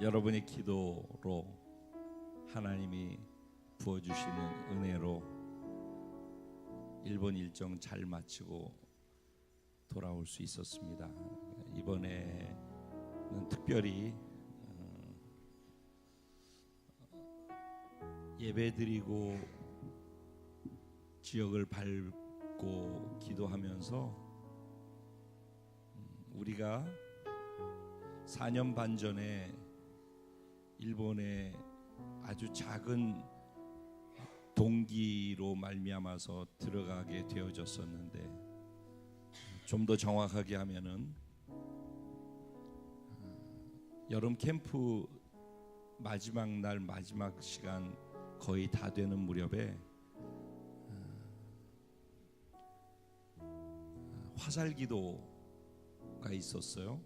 여러분의 기도로 하나님이 부어주시는 은혜로 일본 일정 잘 마치고 돌아올 수 있었습니다. 이번에는 특별히 예배드리고 지역을 밟고 기도하면서 우리가 4년 반 전에 일본에 아주 작은 동기로 말미암아서 들어가게 되어졌었는데, 좀 더 정확하게 하면은 여름 캠프 마지막 날 마지막 시간 거의 다 되는 무렵에 화살기도가 있었어요.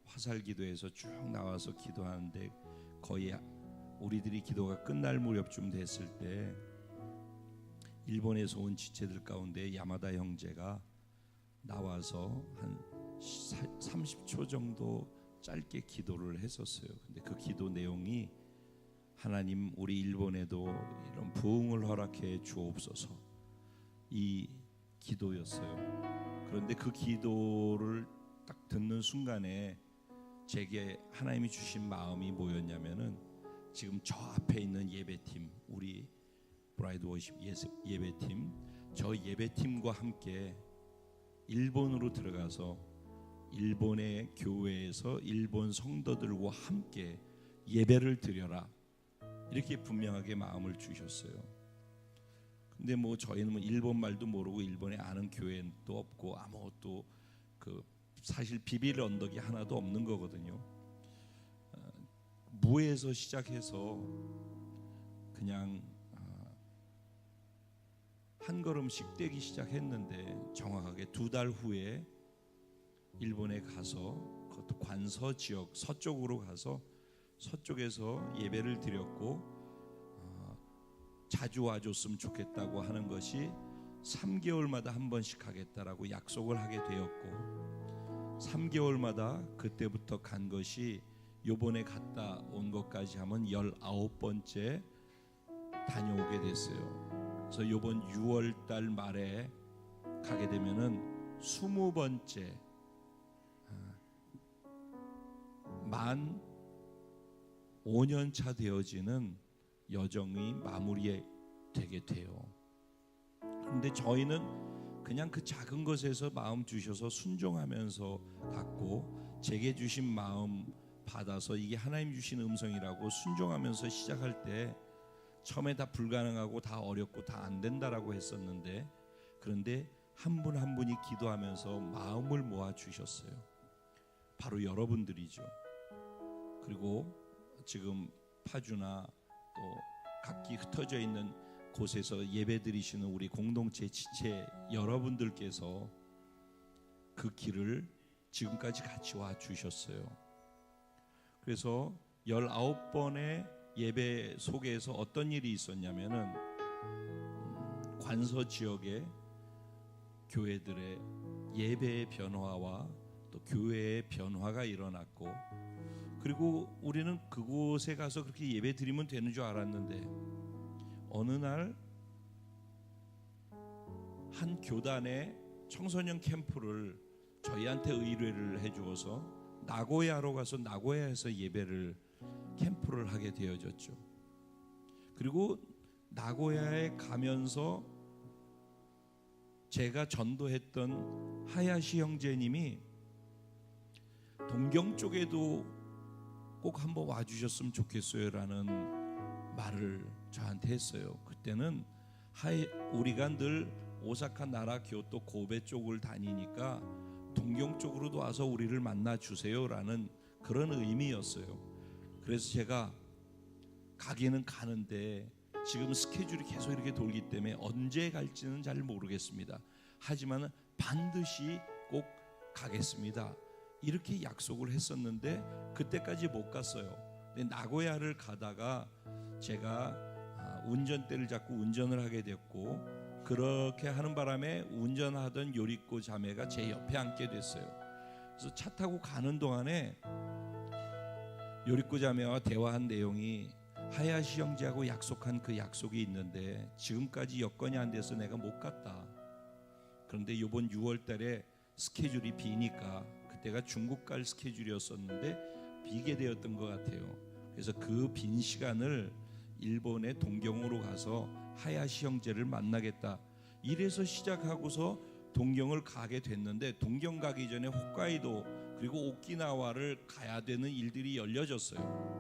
화살기도에서 쭉 나와서 기도하는데 거의 우리들이 기도가 끝날 무렵쯤 됐을 때 일본에서 온 지체들 가운데 야마다 형제가 나와서 한 30초 정도 짧게 기도를 했었어요. 근데 그 기도 내용이 하나님 우리 일본에도 이런 부흥을 허락해 주옵소서, 이 기도였어요. 그런데 그 기도를 딱 듣는 순간에 제게 하나님이 주신 마음이 뭐였냐면은, 지금 저 앞에 있는 예배팀, 우리 브라이드 워십 예배팀, 저 예배팀과 함께 일본으로 들어가서 일본의 교회에서 일본 성도들과 함께 예배를 드려라, 이렇게 분명하게 마음을 주셨어요. 근데 뭐 저희는 뭐 일본 말도 모르고 일본에 아는 교회도 없고 아무것도 사실 비빌 언덕이 하나도 없는 거거든요. 무에서 시작해서 그냥 한 걸음씩 떼기 시작했는데, 정확하게 2달 후에 일본에 가서, 그것도 관서 지역 서쪽으로 가서 서쪽에서 예배를 드렸고, 자주 와줬으면 좋겠다고 하는 것이 3개월마다 한 번씩 하겠다라고 약속을 하게 되었고, 3개월마다 그때부터 간 것이 요번에 갔다 온 것까지 하면 19번째 다녀오게 됐어요. 그래서 요번 6월 달 말에 가게 되면은 20번째, 만 5년 차 되어지는 여정이 마무리되게 돼요. 그런데 저희는 그냥 그 작은 것에서 마음 주셔서 순종하면서 갔고, 제게 주신 마음 받아서 이게 하나님 주신 음성이라고 순종하면서 시작할 때 처음에 다 불가능하고 다 어렵고 다 안 된다라고 했었는데, 그런데 한 분 한 분이 기도하면서 마음을 모아 주셨어요. 바로 여러분들이죠. 그리고 지금 파주나 또 각기 흩어져 있는 곳에서 예배드리시는 우리 공동체 지체 여러분들께서 그 길을 지금까지 같이 와 주셨어요. 그래서 19번의 예배 속에서 어떤 일이 있었냐면은, 관서 지역의 교회들의 예배의 변화와 또 교회의 변화가 일어났고, 그리고 우리는 그곳에 가서 그렇게 예배 드리면 되는 줄 알았는데, 어느 날 한 교단의 청소년 캠프를 저희한테 의뢰를 해주어서 나고야로 가서 나고야에서 예배를 캠프를 하게 되어졌죠. 그리고 나고야에 가면서 제가 전도했던 하야시 형제님이 동경 쪽에도 꼭 한번 와주셨으면 좋겠어요라는 말을 저한테 했어요. 그때는 우리가 늘 오사카, 나라, 교토, 고베 쪽을 다니니까 동경 쪽으로도 와서 우리를 만나 주세요라는 그런 의미였어요. 그래서 제가 가기는 가는데 지금 스케줄이 계속 이렇게 돌기 때문에 언제 갈지는 잘 모르겠습니다. 하지만 반드시 꼭 가겠습니다, 이렇게 약속을 했었는데 그때까지 못 갔어요. 근데 나고야를 가다가 제가 운전대를 잡고 운전을 하게 됐고, 그렇게 하는 바람에 운전하던 요리코 자매가 제 옆에 앉게 됐어요. 그래서 차 타고 가는 동안에 요리코 자매와 대화한 내용이 하야시 형제하고 약속한 그 약속이 있는데 지금까지 여건이 안 돼서 내가 못 갔다. 그런데 이번 6월 달에 스케줄이 비니까 그때가 중국 갈 스케줄이었었는데 비게 되었던 것 같아요. 그래서 그 빈 시간을 일본의 동경으로 가서 하야시 형제를 만나겠다. 이래서 시작하고서 동경을 가게 됐는데 동경 가기 전에 홋카이도 그리고 오키나와를 가야 되는 일들이 열려졌어요.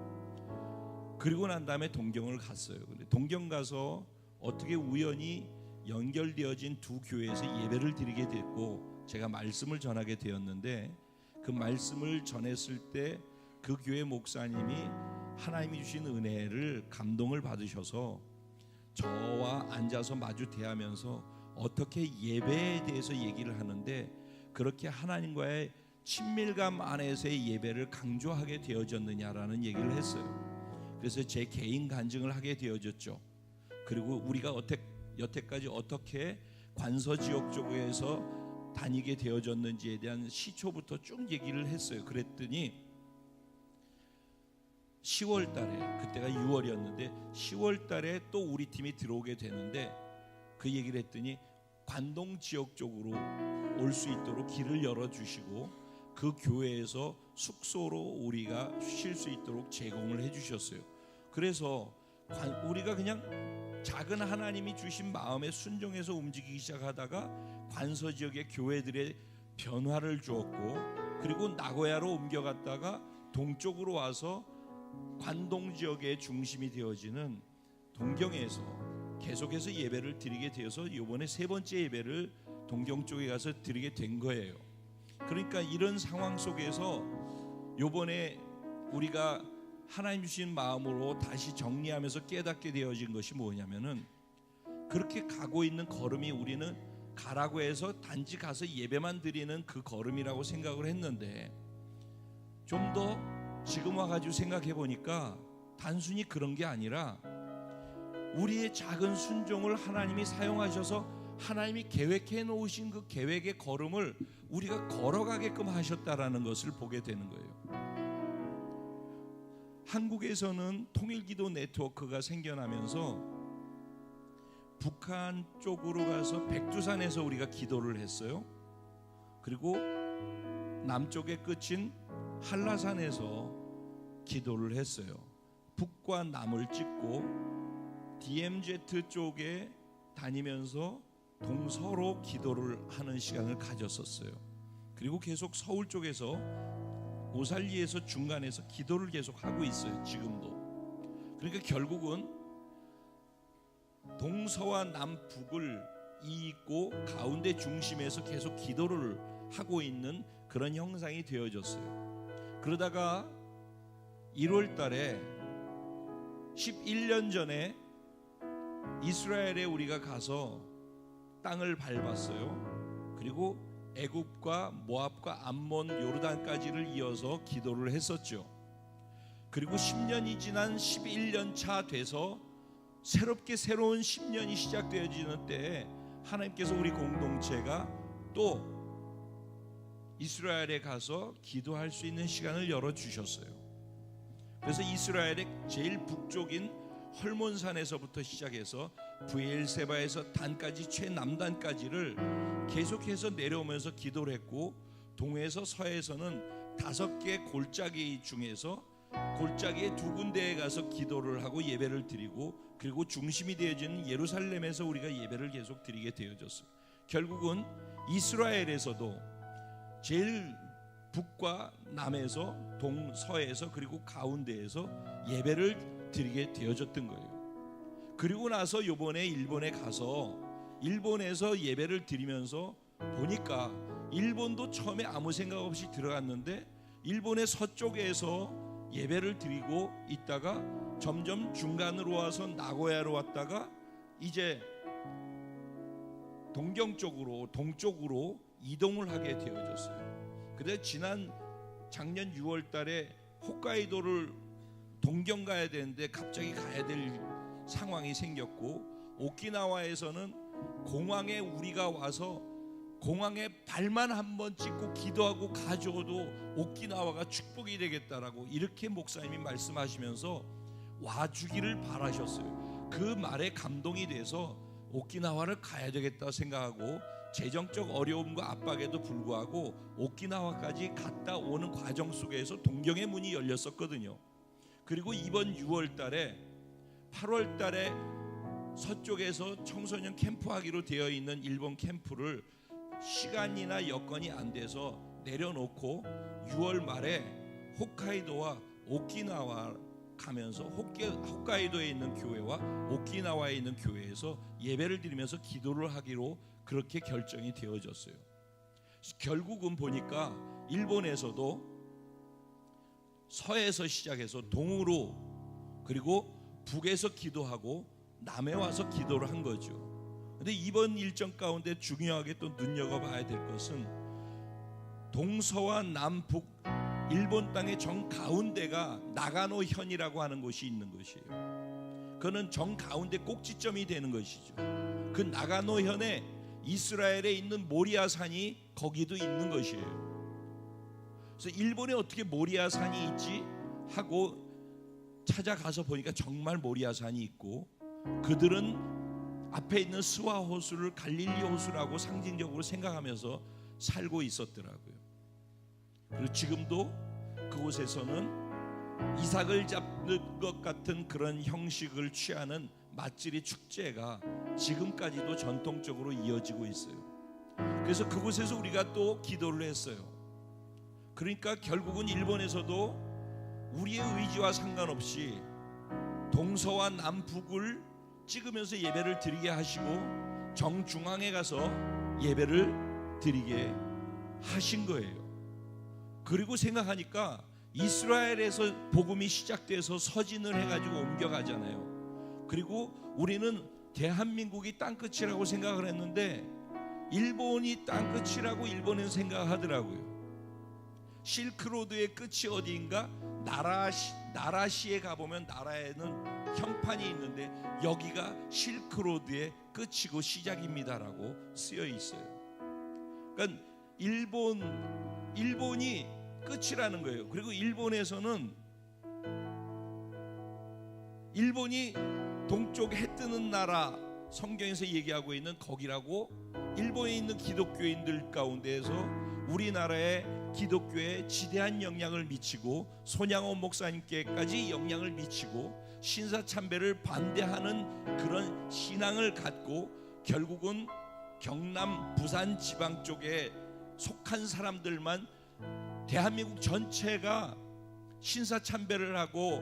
그리고 난 다음에 동경을 갔어요. 근데 동경 가서 어떻게 우연히 연결되어진 두 교회에서 예배를 드리게 됐고 제가 말씀을 전하게 되었는데 그 말씀을 전했을 때 그 교회 목사님이 하나님이 주신 은혜를 감동을 받으셔서 저와 앉아서 마주 대하면서 어떻게 예배에 대해서 얘기를 하는데 그렇게 하나님과의 친밀감 안에서의 예배를 강조하게 되어졌느냐라는 얘기를 했어요. 그래서 제 개인 간증을 하게 되어졌죠. 그리고 우리가 여태까지 어떻게 관서지역 쪽에서 다니게 되어졌는지에 대한 시초부터 쭉 얘기를 했어요. 그랬더니 10월 달에 그때가 6월이었는데 10월 달에 또 우리 팀이 들어오게 되는데 그 얘기를 했더니 관동 지역 쪽으로 올 수 있도록 길을 열어주시고 그 교회에서 숙소로 우리가 쉴 수 있도록 제공을 해주셨어요. 그래서 우리가 그냥 작은 하나님이 주신 마음에 순종해서 움직이기 시작하다가 관서 지역의 교회들의 변화를 주었고 그리고 나고야로 옮겨갔다가 동쪽으로 와서 관동 지역의 중심이 되어지는 동경에서 계속해서 예배를 드리게 되어서 이번에 세 번째 예배를 동경 쪽에 가서 드리게 된 거예요. 그러니까 이런 상황 속에서 이번에 우리가 하나님 주신 마음으로 다시 정리하면서 깨닫게 되어진 것이 뭐냐면은 그렇게 가고 있는 걸음이 우리는 가라고 해서 단지 가서 예배만 드리는 그 걸음이라고 생각을 했는데 좀 더 지금 와가지고 생각해 보니까 단순히 그런 게 아니라 우리의 작은 순종을 하나님이 사용하셔서 하나님이 계획해 놓으신 그 계획의 걸음을 우리가 걸어가게끔 하셨다라는 것을 보게 되는 거예요. 한국에서는 통일기도 네트워크가 생겨나면서 북한 쪽으로 가서 백두산에서 우리가 기도를 했어요. 그리고 남쪽의 끝인 한라산에서 기도를 했어요. 북과 남을 찍고 DMZ 쪽에 다니면서 동서로 기도를 하는 시간을 가졌었어요. 그리고 계속 서울 쪽에서 오살리에서 중간에서 기도를 계속 하고 있어요. 지금도. 그러니까 결국은 동서와 남북을 잇고 가운데 중심에서 계속 기도를 하고 있는 그런 형상이 되어졌어요. 그러다가 1월 달에 11년 전에 이스라엘에 우리가 가서 땅을 밟았어요. 그리고 애굽과 모압과 암몬 요르단까지를 이어서 기도를 했었죠. 그리고 10년이 지난 11년 차 돼서 새롭게 새로운 10년이 시작되어지는 때에 하나님께서 우리 공동체가 또 이스라엘에 가서 기도할 수 있는 시간을 열어주셨어요. 그래서 이스라엘의 제일 북쪽인 헐몬산에서부터 시작해서 브엘세바에서 단까지 최남단까지를 계속해서 내려오면서 기도를 했고 동에서 서에서는 5개 골짜기 중에서 골짜기의 2군데에 가서 기도를 하고 예배를 드리고 그리고 중심이 되어지는 예루살렘에서 우리가 예배를 계속 드리게 되어졌어요. 결국은 이스라엘에서도 제일 북과 남에서 동서에서 그리고 가운데에서 예배를 드리게 되어졌던 거예요. 그리고 나서 이번에 일본에 가서 일본에서 예배를 드리면서 보니까 일본도 처음에 아무 생각 없이 들어갔는데 일본의 서쪽에서 예배를 드리고 있다가 점점 중간으로 와서 나고야로 왔다가 이제 동경 쪽으로 동쪽으로 이동을 하게 되어졌어요. 근데 작년 6월 달에 홋카이도를 동경 가야 되는데 갑자기 가야 될 상황이 생겼고 오키나와에서는 공항에 우리가 와서 공항에 발만 한번 찍고 기도하고 가져오도 오키나와가 축복이 되겠다라고 이렇게 목사님이 말씀하시면서 와주기를 바라셨어요. 그 말에 감동이 돼서 오키나와를 가야 되겠다 생각하고 재정적 어려움과 압박에도 불구하고 오키나와까지 갔다 오는 과정 속에서 동경의 문이 열렸었거든요. 그리고 이번 6월 달에 8월 달에 서쪽에서 청소년 캠프하기로 되어 있는 일본 캠프를 시간이나 여건이 안 돼서 내려놓고 6월 말에 홋카이도와 오키나와 가면서 홋카이도에 있는 교회와 오키나와에 있는 교회에서 예배를 드리면서 기도를 하기로 그렇게 결정이 되어졌어요. 결국은 보니까 일본에서도 서에서 시작해서 동으로 그리고 북에서 기도하고 남에 와서 기도를 한 거죠. 근데 이번 일정 가운데 중요하게 또 눈여겨봐야 될 것은 동서와 남북 일본 땅의 정 가운데가 나가노 현이라고 하는 곳이 있는 것이에요. 그는 정 가운데 꼭지점이 되는 것이죠. 그 나가노 현에 이스라엘에 있는 모리아 산이 거기도 있는 것이에요. 그래서 일본에 어떻게 모리아 산이 있지 하고 찾아가서 보니까 정말 모리아 산이 있고, 그들은 앞에 있는 스와 호수를 갈릴리 호수라고 상징적으로 생각하면서 살고 있었더라고요. 그리고 지금도 그곳에서는 이삭을 잡는 것 같은 그런 형식을 취하는 맛질이 축제가 지금까지도 전통적으로 이어지고 있어요. 그래서 그곳에서 우리가 또 기도를 했어요. 그러니까 결국은 일본에서도 우리의 의지와 상관없이 동서와 남북을 찍으면서 예배를 드리게 하시고 정중앙에 가서 예배를 드리게 하신 거예요. 그리고 생각하니까 이스라엘에서 복음이 시작돼서 서진을 해가지고 옮겨가잖아요. 그리고 우리는 대한민국이 땅끝이라고 생각을 했는데 일본이 땅끝이라고 일본은 생각하더라고요. 실크로드의 끝이 어디인가? 나라시에 가보면 나라에는 현판이 있는데 여기가 실크로드의 끝이고 시작입니다라고 쓰여 있어요. 그러니까 일본이 끝이라는 거예요. 그리고 일본에서는 일본이 동쪽 해 뜨는 나라, 성경에서 얘기하고 있는 거기라고 일본에 있는 기독교인들 가운데에서 우리나라의 기독교에 지대한 영향을 미치고 손양호 목사님께까지 영향을 미치고 신사참배를 반대하는 그런 신앙을 갖고 결국은 경남 부산 지방 쪽에 속한 사람들만 대한민국 전체가 신사참배를 하고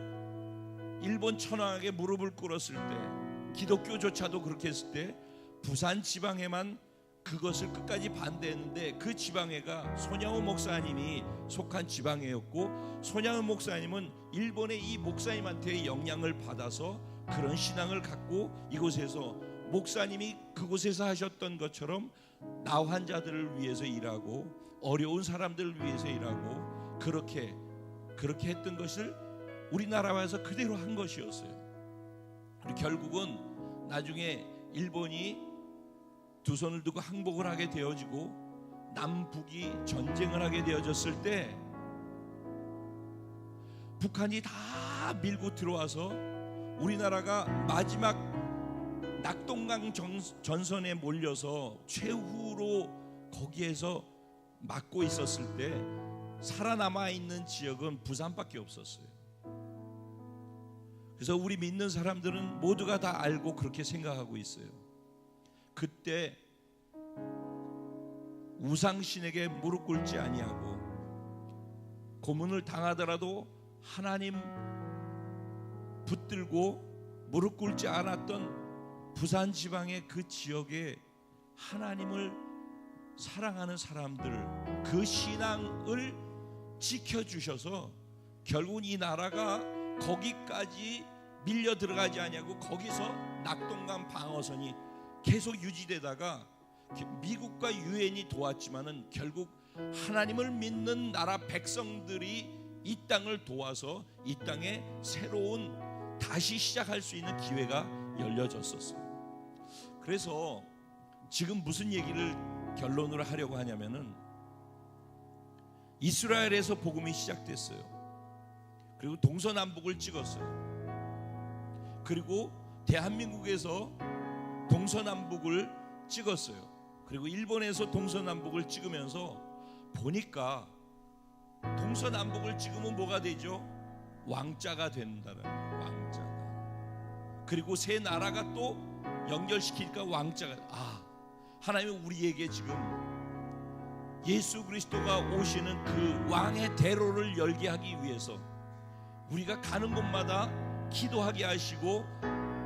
일본 천황에게 무릎을 꿇었을 때, 기독교조차도 그렇게 했을 때 부산 지방에만 그것을 끝까지 반대했는데 그 지방회가 손양호 목사님이 속한 지방회였고, 손양호 목사님은 일본의 이 목사님한테 영향을 받아서 그런 신앙을 갖고 이곳에서 목사님이 그곳에서 하셨던 것처럼 나 환자들을 위해서 일하고 어려운 사람들을 위해서 일하고 그렇게 했던 것을 우리나라에서 그대로 한 것이었어요. 그리고 결국은 나중에 일본이 두 손을 두고 항복을 하게 되어지고 남북이 전쟁을 하게 되어졌을 때 북한이 다 밀고 들어와서 우리나라가 마지막 낙동강 전선에 몰려서 최후로 거기에서 막고 있었을 때 살아남아 있는 지역은 부산밖에 없었어요. 그래서 우리 믿는 사람들은 모두가 다 알고 그렇게 생각하고 있어요. 그때 우상신에게 무릎 꿇지 아니하고 고문을 당하더라도 하나님 붙들고 무릎 꿇지 않았던 부산 지방의 그 지역에 하나님을 사랑하는 사람들, 그 신앙을 지켜주셔서 결국은 이 나라가 거기까지 밀려 들어가지 아니하고 거기서 낙동강 방어선이 계속 유지되다가 미국과 유엔이 도왔지만은 결국 하나님을 믿는 나라 백성들이 이 땅을 도와서 이 땅에 새로운 다시 시작할 수 있는 기회가 열려졌었어요. 그래서 지금 무슨 얘기를 결론으로 하려고 하냐면은 이스라엘에서 복음이 시작됐어요. 그리고 동서남북을 찍었어요. 그리고 대한민국에서 동서남북을 찍었어요. 그리고 일본에서 동서남북을 찍으면서 보니까 동서남북을 찍으면 뭐가 되죠? 왕자가 된다는 거예요. 왕자가. 그리고 세 나라가 또 연결시키니까 왕자가. 하나님은 우리에게 지금 예수 그리스도가 오시는 그 왕의 대로를 열게 하기 위해서 우리가 가는 곳마다 기도하게 하시고,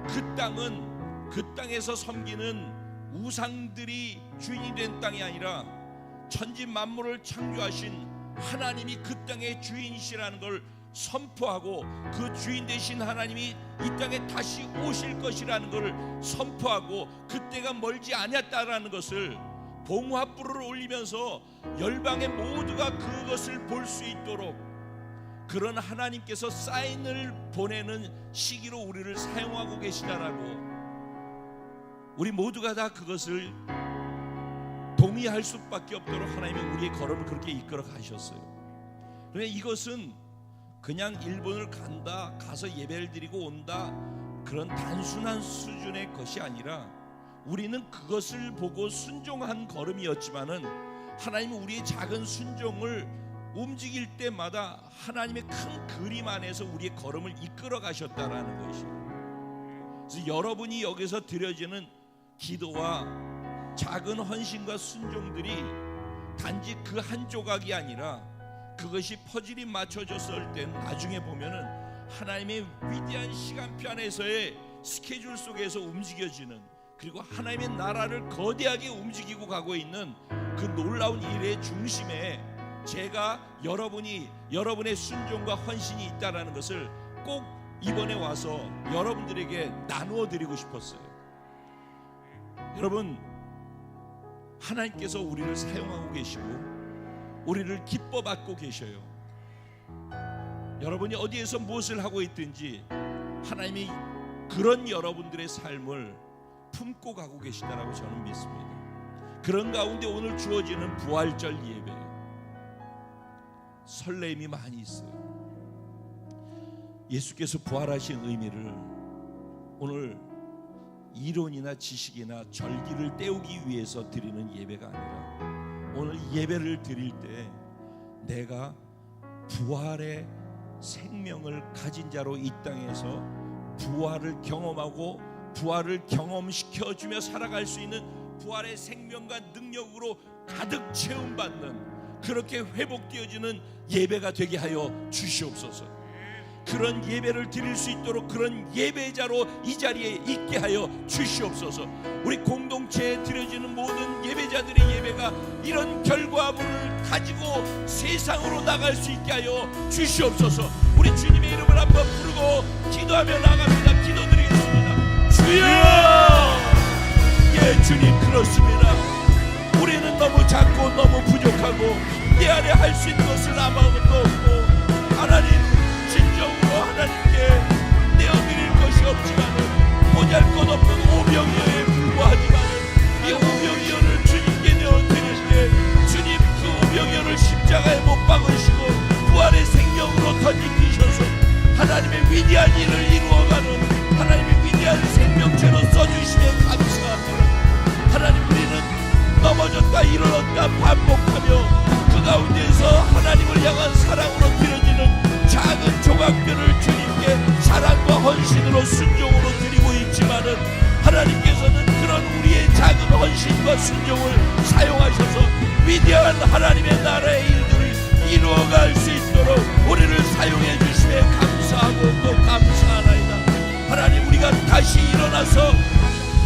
그 땅은 그 땅에서 섬기는 우상들이 주인이 된 땅이 아니라 천지 만물을 창조하신 하나님이 그 땅의 주인이시라는 걸 선포하고, 그 주인 되신 하나님이 이 땅에 다시 오실 것이라는 걸 선포하고, 그때가 멀지 않았다라는 것을 봉화불을 올리면서 열방의 모두가 그것을 볼 수 있도록 그런 하나님께서 사인을 보내는 시기로 우리를 사용하고 계시다라고, 우리 모두가 다 그것을 동의할 수밖에 없도록 하나님이 우리의 걸음을 그렇게 이끌어 가셨어요. 그러니까 이것은 그냥 일본을 간다, 가서 예배를 드리고 온다, 그런 단순한 수준의 것이 아니라 우리는 그것을 보고 순종한 걸음이었지만은 하나님은 우리의 작은 순종을 움직일 때마다 하나님의 큰 그림 안에서 우리의 걸음을 이끌어 가셨다라는 것이에요. 그래서 여러분이 여기서 드려지는 기도와 작은 헌신과 순종들이 단지 그 한 조각이 아니라 그것이 퍼즐이 맞춰졌을 때 나중에 보면은 하나님의 위대한 시간표 안에서의 스케줄 속에서 움직여지는, 그리고 하나님의 나라를 거대하게 움직이고 가고 있는 그 놀라운 일의 중심에 제가 여러분의 순종과 헌신이 있다라는 것을 꼭 이번에 와서 여러분들에게 나누어 드리고 싶었어요. 여러분, 하나님께서 우리를 사용하고 계시고 우리를 기뻐 받고 계셔요. 여러분이 어디에서 무엇을 하고 있든지 하나님이 그런 여러분들의 삶을 품고 가고 계시다라고 저는 믿습니다. 그런 가운데 오늘 주어지는 부활절 예배, 설렘이 많이 있어요. 예수께서 부활하신 의미를 오늘 이론이나 지식이나 절기를 때우기 위해서 드리는 예배가 아니라, 오늘 예배를 드릴 때 내가 부활의 생명을 가진 자로 이 땅에서 부활을 경험하고 부활을 경험시켜주며 살아갈 수 있는 부활의 생명과 능력으로 가득 채움받는, 그렇게 회복되어지는 예배가 되게 하여 주시옵소서. 그런 예배를 드릴 수 있도록 그런 예배자로 이 자리에 있게 하여 주시옵소서. 우리 공동체에 드려지는 모든 예배자들의 예배가 이런 결과물을 가지고 세상으로 나갈 수 있게 하여 주시옵소서. 우리 주님의 이름을 한번 부르고 기도하며 나갑니다. 기도드리겠습니다. 주여! 예, 주님, 그렇습니다. 우리는 너무 작고 너무 부족하고 내 안에 할 수 있는 것을 아무것도 없고, 하나님 진정으로 하나님께 내어드릴 것이 없지만은 보잘것없는 오병이어에 불과하지만은 이 오병이어를 주님께 내어드릴 때 주님 그 오병이어를 십자가에 못 박으시고 부활의 생명으로 던지셔서 하나님의 위대한 일을 이루어가는 하나님의 위대한 생명체로 써주시면 감사합니다. 하나님, 우리는 넘어졌다 일어났다 반복하며 그 가운데서 하나님을 향한 사랑으로 드려지는 작은 조각들을 주님께 사랑과 헌신으로 순종으로 드리고 있지만은 하나님께서는 그런 우리의 작은 헌신과 순종을 사용하셔서 위대한 하나님의 나라의 일들을 이루어갈 수 있도록 우리를 사용해 주시에 감사하고 또 감사하나이다. 하나님, 우리가 다시 일어나서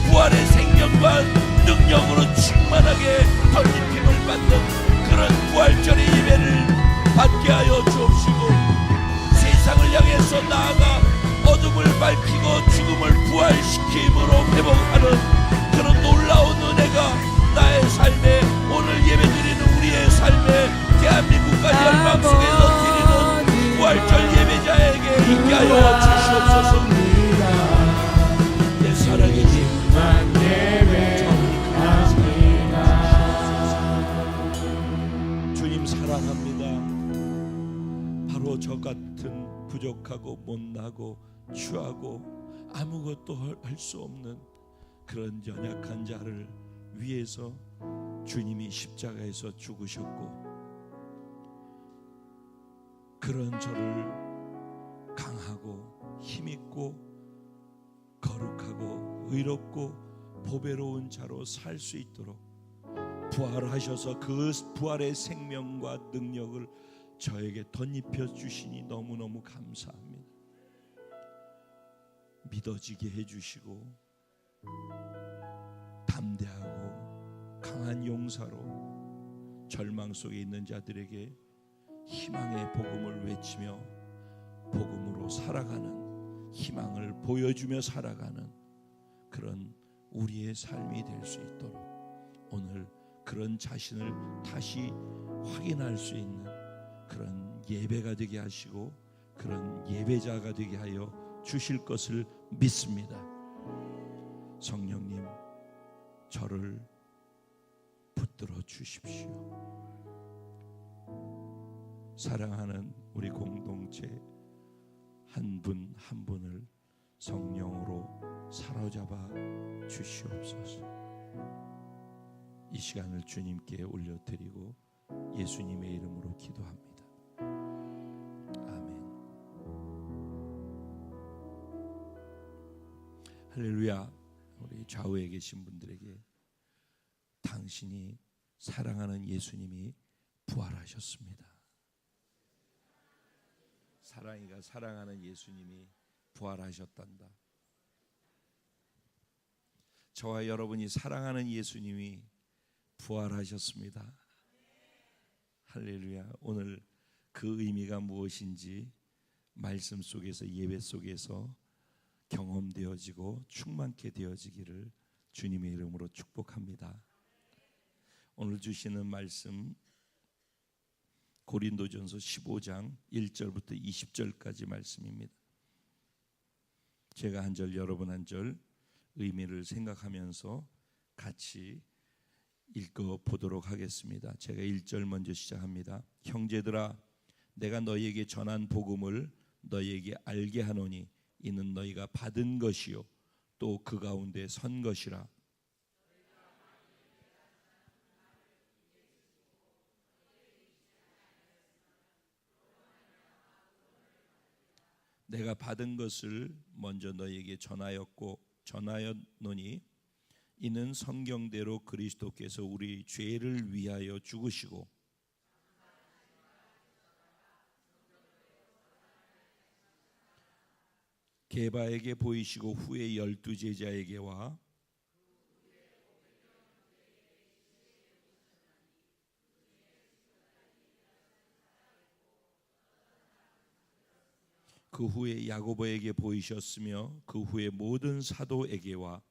부활의 생명과 능력으로 충만하게 덧입힘을 받는 그런 부활절의 예배를 받게 하여 주옵시고, 세상을 향해서 나아가 어둠을 밝히고 죽음을 부활시킴으로 회복하는 그런 놀라운 은혜가 나의 삶에, 오늘 예배드리는 우리의 삶에, 대한민국과 열방 속에서 드리는 부활절 예배자에게 있게 하여 주시옵소서. 내 사랑의 주님, 바로 저 같은 부족하고 못나고 추하고 아무것도 할 수 없는 그런 연약한 자를 위해서 주님이 십자가에서 죽으셨고, 그런 저를 강하고 힘있고 거룩하고 의롭고 보배로운 자로 살 수 있도록 부활하셔서 그 부활의 생명과 능력을 저에게 덧입혀 주시니 너무너무 감사합니다. 믿어지게 해주시고 담대하고 강한 용사로 절망 속에 있는 자들에게 희망의 복음을 외치며 복음으로 살아가는, 희망을 보여주며 살아가는 그런 우리의 삶이 될 수 있도록 오늘 그런 자신을 다시 확인할 수 있는 그런 예배가 되게 하시고 그런 예배자가 되게 하여 주실 것을 믿습니다. 성령님, 저를 붙들어 주십시오. 사랑하는 우리 공동체 한 분 한 분을 성령으로 사로잡아 주시옵소서. 이 시간을 주님께 올려드리고 예수님의 이름으로 기도합니다. 아멘. 할렐루야. 우리 좌우에 계신 분들에게 당신이 사랑하는 예수님이 부활하셨습니다. 사랑이가 사랑하는 예수님이 부활하셨단다. 저와 여러분이 사랑하는 예수님이 부활하셨습니다. 할렐루야. 오늘 그 의미가 무엇인지 말씀 속에서, 예배 속에서 경험되어지고 충만케 되어지기를 주님의 이름으로 축복합니다. 오늘 주시는 말씀 고린도전서 15장 1절부터 20절까지 말씀입니다. 제가 한 절, 여러분 한 절 의미를 생각하면서 같이 읽어보도록 하겠습니다. 제가 1절 먼저 시작합니다. 형제들아, 내가 너희에게 전한 복음을 너희에게 알게 하노니 이는 너희가 받은 것이요 또 그 가운데 선 것이라. 내가 받은 것을 먼저 너희에게 전하였노니 이는 성경대로 그리스도께서 우리 죄를 위하여 죽으시고 게바에게 보이시고 후에 12 제자에게와 그 후에 야고보에게 보이셨으며 그 후에 모든 사도에게와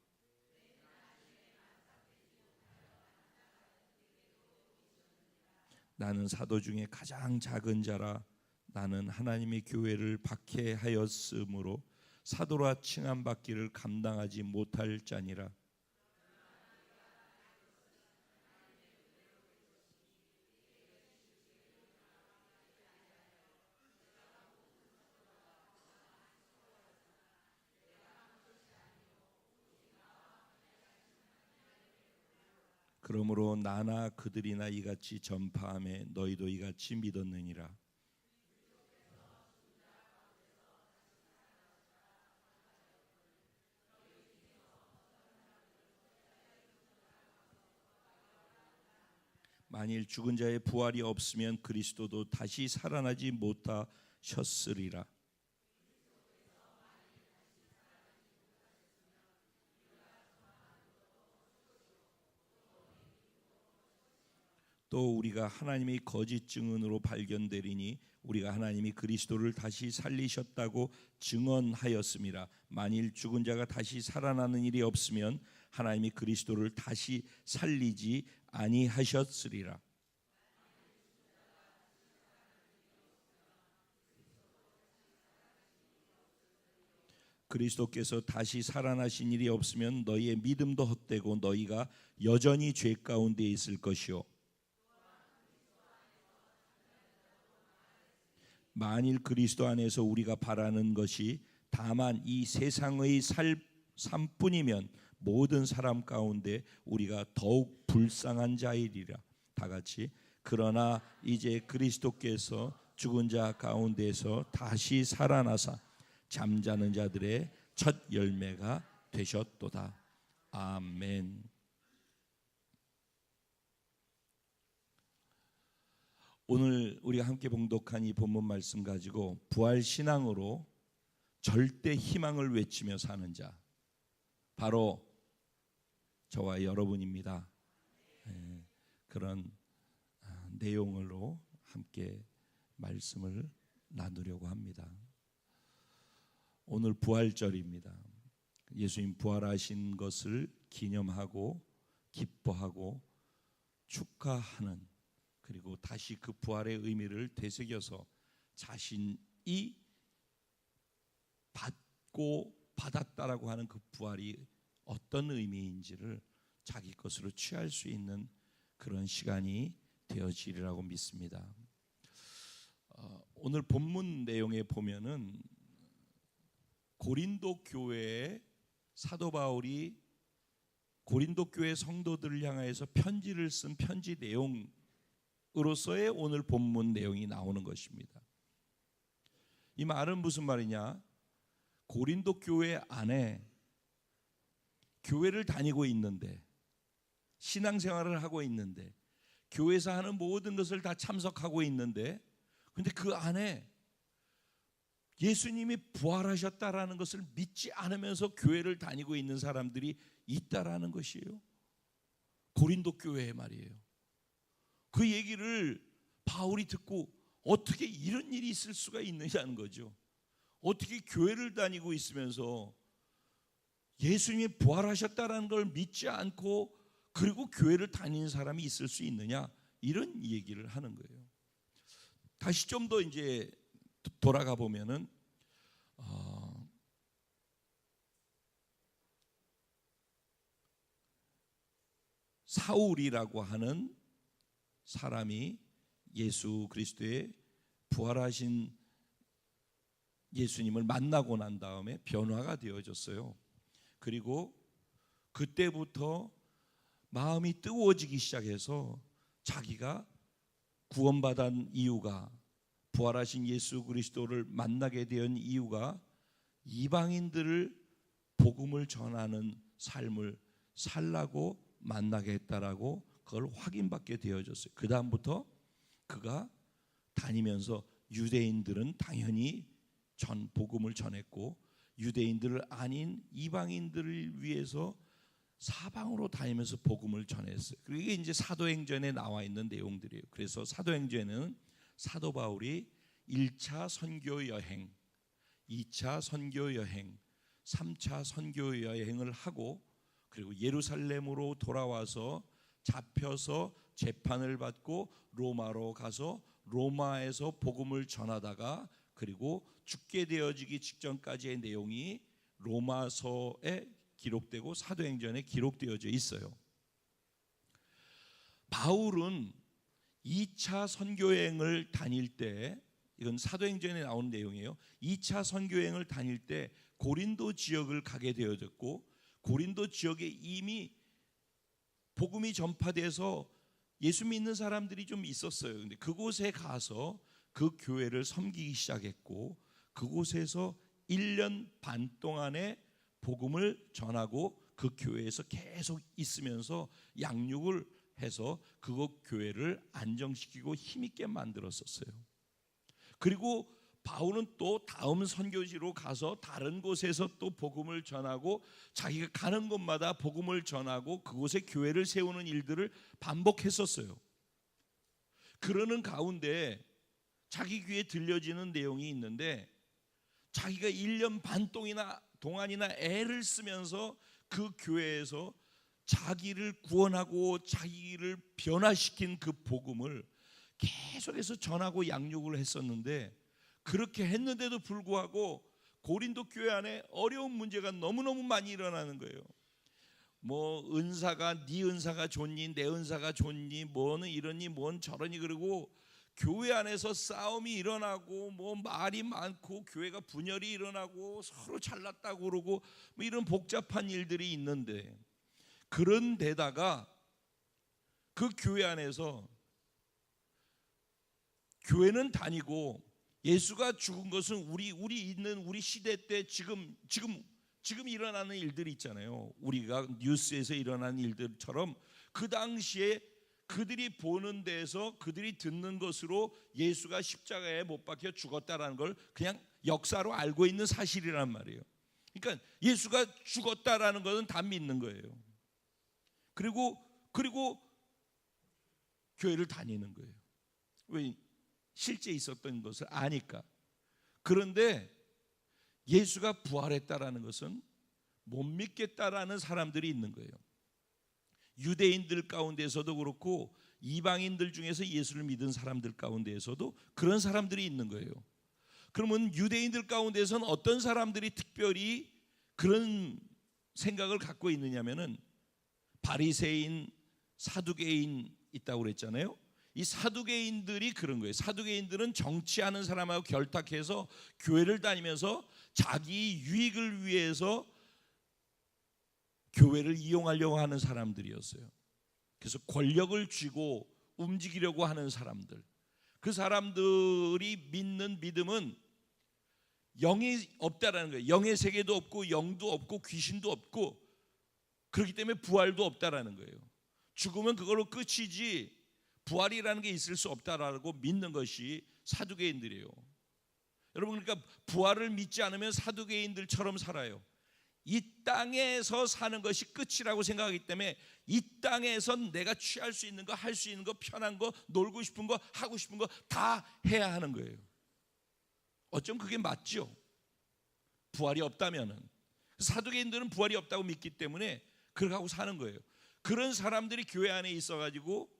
나는 사도 중에 가장 작은 자라. 나는 하나님의 교회를 박해하였으므로 사도라 칭함받기를 감당하지 못할 자니라. 그러므로 나나 그들이나 이같이 전파하며 너희도 이같이 믿었느니라. 만일 죽은 자의 부활이 없으면 그리스도도 다시 살아나지 못하셨으리라. 또 우리가 하나님의 거짓 증언으로 발견되리니 우리가 하나님이 그리스도를 다시 살리셨다고 증언하였음이라. 만일 죽은 자가 다시 살아나는 일이 없으면 하나님이 그리스도를 다시 살리지 아니하셨으리라. 그리스도께서 다시 살아나신 일이 없으면 너희의 믿음도 헛되고 너희가 여전히 죄 가운데 있을 것이요 만일 그리스도 안에서 우리가 바라는 것이 다만 이 세상의 삶뿐이면 모든 사람 가운데 우리가 더욱 불쌍한 자이리라. 다 같이 그러나 이제 그리스도께서 죽은 자 가운데서 다시 살아나사 잠자는 자들의 첫 열매가 되셨도다. 아멘. 오늘 우리가 함께 봉독한 이 본문 말씀 가지고 부활 신앙으로 절대 희망을 외치며 사는 자, 바로 저와 여러분입니다. 그런 내용으로 함께 말씀을 나누려고 합니다. 오늘 부활절입니다. 예수님 부활하신 것을 기념하고 기뻐하고 축하하는, 그리고 다시 그 부활의 의미를 되새겨서 자신이 받고 받았다라고 하는 그 부활이 어떤 의미인지를 자기 것으로 취할 수 있는 그런 시간이 되어지리라고 믿습니다. 오늘 본문 내용에 보면은 고린도 교회에 사도 바울이 고린도 교회 성도들을 향하여서 편지를 쓴 편지 내용으로서의 오늘 본문 내용이 나오는 것입니다. 이 말은 무슨 말이냐? 고린도 교회 안에 교회를 다니고 있는데, 신앙생활을 하고 있는데, 교회에서 하는 모든 것을 다 참석하고 있는데, 근데 그 안에 예수님이 부활하셨다라는 것을 믿지 않으면서 교회를 다니고 있는 사람들이 있다라는 것이에요. 고린도 교회의 말이에요. 그 얘기를 바울이 듣고 어떻게 이런 일이 있을 수가 있느냐는 거죠. 어떻게 교회를 다니고 있으면서 예수님이 부활하셨다라는 걸 믿지 않고 그리고 교회를 다니는 사람이 있을 수 있느냐, 이런 얘기를 하는 거예요. 다시 좀 더 이제 돌아가 보면은 사울이라고 하는 사람이 예수 그리스도의 부활하신 예수님을 만나고 난 다음에 변화가 되어졌어요. 그리고 그때부터 마음이 뜨거워지기 시작해서 자기가 구원받은 이유가, 부활하신 예수 그리스도를 만나게 된 이유가 이방인들을 복음을 전하는 삶을 살라고 만나게 했다라고 그걸 확인받게 되어졌어요. 그 다음부터 그가 다니면서 유대인들은 당연히 복음을 전했고, 유대인들을 아닌 이방인들을 위해서 사방으로 다니면서 복음을 전했어요. 그리고 이게 이제 사도행전에 나와 있는 내용들이에요. 그래서 사도행전에는 사도 바울이 1차 선교 여행, 2차 선교 여행, 3차 선교 여행을 하고, 그리고 예루살렘으로 돌아와서 잡혀서 재판을 받고 로마로 가서 로마에서 복음을 전하다가 그리고 죽게 되어지기 직전까지의 내용이 로마서에 기록되고 사도행전에 기록되어져 있어요. 바울은 2차 선교여행을 다닐 때, 이건 사도행전에 나오는 내용이에요. 2차 선교여행을 다닐 때 고린도 지역을 가게 되어졌고, 고린도 지역에 이미 복음이 전파돼서 예수 믿는 사람들이 좀 있었어요. 근데 그곳에 가서 그 교회를 섬기기 시작했고, 그곳에서 1년 반 동안의 복음을 전하고 그 교회에서 계속 있으면서 양육을 해서 그곳 교회를 안정시키고 힘있게 만들었었어요. 그리고 바울은 또 다음 선교지로 가서 다른 곳에서 또 복음을 전하고, 자기가 가는 곳마다 복음을 전하고 그곳에 교회를 세우는 일들을 반복했었어요. 그러는 가운데 자기 귀에 들려지는 내용이 있는데, 자기가 1년 반 동안이나 애를 쓰면서 그 교회에서 자기를 구원하고 자기를 변화시킨 그 복음을 계속해서 전하고 양육을 했었는데, 그렇게 했는데도 불구하고 고린도 교회 안에 어려운 문제가 너무너무 많이 일어나는 거예요. 뭐 은사가, 네 은사가 좋니, 내 은사가 좋니, 뭐는 이러니 뭔 저러니, 그러고 교회 안에서 싸움이 일어나고 뭐 말이 많고 교회가 분열이 일어나고 서로 잘났다고 그러고 뭐 이런 복잡한 일들이 있는데, 그런 데다가 그 교회 안에서 교회는 다니고 예수가 죽은 것은 우리 있는 우리 시대 때 지금 일어나는 일들이 있잖아요. 우리가 뉴스에서 일어나는 일들처럼 그 당시에 그들이 보는 데에서 그들이 듣는 것으로 예수가 십자가에 못 박혀 죽었다라는 걸 그냥 역사로 알고 있는 사실이란 말이에요. 그러니까 예수가 죽었다라는 것은 다 믿는 거예요. 그리고 교회를 다니는 거예요. 왜? 실제 있었던 것을 아니까. 그런데 예수가 부활했다라는 것은 못 믿겠다라는 사람들이 있는 거예요. 유대인들 가운데서도 그렇고 이방인들 중에서 예수를 믿은 사람들 가운데에서도 그런 사람들이 있는 거예요. 그러면 유대인들 가운데서는 어떤 사람들이 특별히 그런 생각을 갖고 있느냐면은 바리새인, 사두개인 있다고 그랬잖아요. 이 사두개인들이 그런 거예요. 사두개인들은 정치하는 사람하고 결탁해서 교회를 다니면서 자기 유익을 위해서 교회를 이용하려고 하는 사람들이었어요. 그래서 권력을 쥐고 움직이려고 하는 사람들. 그 사람들이 믿는 믿음은 영이 없다라는 거예요. 영의 세계도 없고 영도 없고 귀신도 없고, 그렇기 때문에 부활도 없다라는 거예요. 죽으면 그걸로 끝이지 부활이라는 게 있을 수 없다라고 믿는 것이 사두개인들이에요. 여러분, 그러니까 부활을 믿지 않으면 사두개인들처럼 살아요. 이 땅에서 사는 것이 끝이라고 생각하기 때문에 이 땅에서 내가 취할 수 있는 거, 할 수 있는 거, 편한 거, 놀고 싶은 거, 하고 싶은 거 다 해야 하는 거예요. 어쩜 그게 맞죠? 부활이 없다면은. 사두개인들은 부활이 없다고 믿기 때문에 그렇게 하고 사는 거예요. 그런 사람들이 교회 안에 있어가지고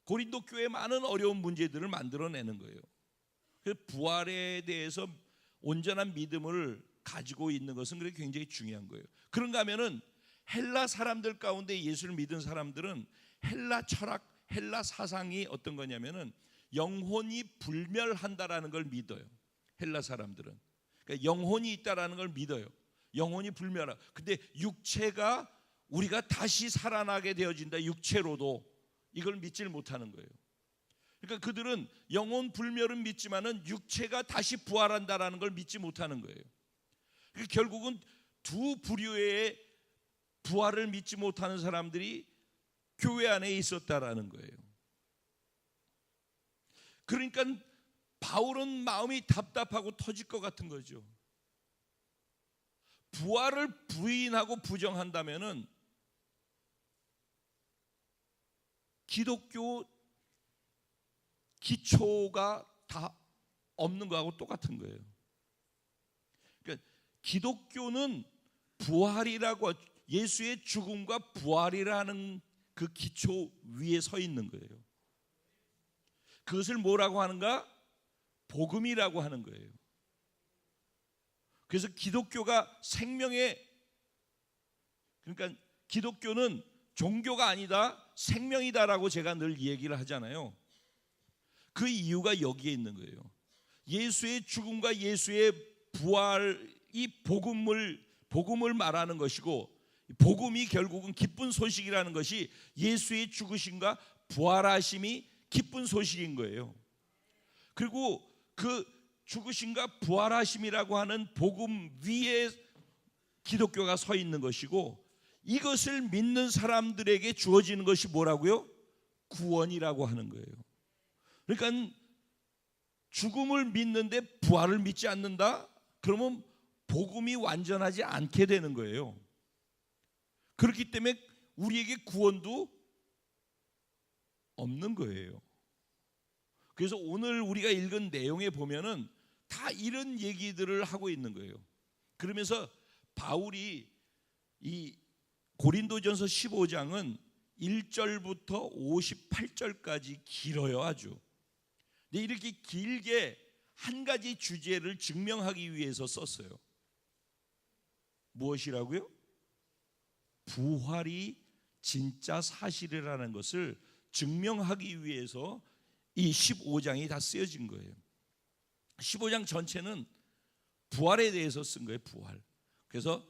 고린도 교회에 많은 어려운 문제들을 만들어내는 거예요. 그래서 부활에 대해서 온전한 믿음을 가지고 있는 것은 그게 굉장히 중요한 거예요. 그런가 하면은 헬라 사람들 가운데 예수를 믿은 사람들은 헬라 철학, 헬라 사상이 어떤 거냐면은 영혼이 불멸한다라는 걸 믿어요. 헬라 사람들은 그러니까 영혼이 있다라는 걸 믿어요. 영혼이 불멸하. 근데 육체가 우리가 다시 살아나게 되어진다. 육체로도 이걸 믿지를 못하는 거예요. 그러니까 그들은 영혼 불멸은 믿지만은 육체가 다시 부활한다라는 걸 믿지 못하는 거예요. 그러니까 결국은 두 부류의 부활을 믿지 못하는 사람들이 교회 안에 있었다라는 거예요. 그러니까 바울은 마음이 답답하고 터질 것 같은 거죠. 부활을 부인하고 부정한다면은 기독교 기초가 다 없는 거하고 똑같은 거예요. 그러니까 기독교는 부활이라고, 예수의 죽음과 부활이라는 그 기초 위에 서 있는 거예요. 그것을 뭐라고 하는가? 복음이라고 하는 거예요. 그래서 기독교가 생명의, 그러니까 기독교는 종교가 아니다, 생명이다라고 제가 늘 얘기를 하잖아요. 그 이유가 여기에 있는 거예요. 예수의 죽음과 예수의 부활이 복음을 말하는 것이고, 복음이 결국은 기쁜 소식이라는 것이 예수의 죽으심과 부활하심이 기쁜 소식인 거예요. 그리고 그 죽으심과 부활하심이라고 하는 복음 위에 기독교가 서 있는 것이고, 이것을 믿는 사람들에게 주어지는 것이 뭐라고요? 구원이라고 하는 거예요. 그러니까 죽음을 믿는데 부활을 믿지 않는다? 그러면 복음이 완전하지 않게 되는 거예요. 그렇기 때문에 우리에게 구원도 없는 거예요. 그래서 오늘 우리가 읽은 내용에 보면은 다 이런 얘기들을 하고 있는 거예요. 그러면서 바울이 이 고린도전서 15장은 1절부터 58절까지 길어요, 아주. 근데 이렇게 길게 한 가지 주제를 증명하기 위해서 썼어요. 무엇이라고요? 부활이 진짜 사실이라는 것을 증명하기 위해서 이 15장이 다 쓰여진 거예요. 15장 전체는 부활에 대해서 쓴 거예요. 부활. 그래서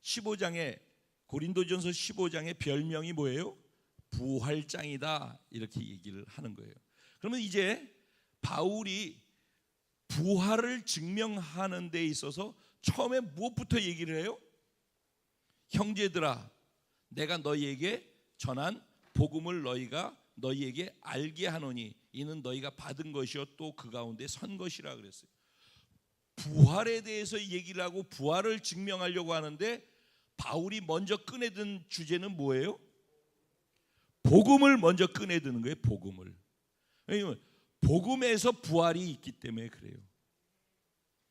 15장에 고린도전서 15장의 별명이 뭐예요? 부활장이다, 이렇게 얘기를 하는 거예요. 그러면 이제 바울이 부활을 증명하는 데 있어서 처음에 무엇부터 얘기를 해요? 형제들아, 내가 너희에게 전한 복음을 너희에게 알게 하노니 이는 너희가 받은 것이요 또 그 가운데 선 것이라 그랬어요. 부활에 대해서 얘기를 하고 부활을 증명하려고 하는데 바울이 먼저 꺼내든 주제는 뭐예요? 복음을 먼저 꺼내드는 거예요. 복음을. 왜냐하면 복음에서 부활이 있기 때문에 그래요.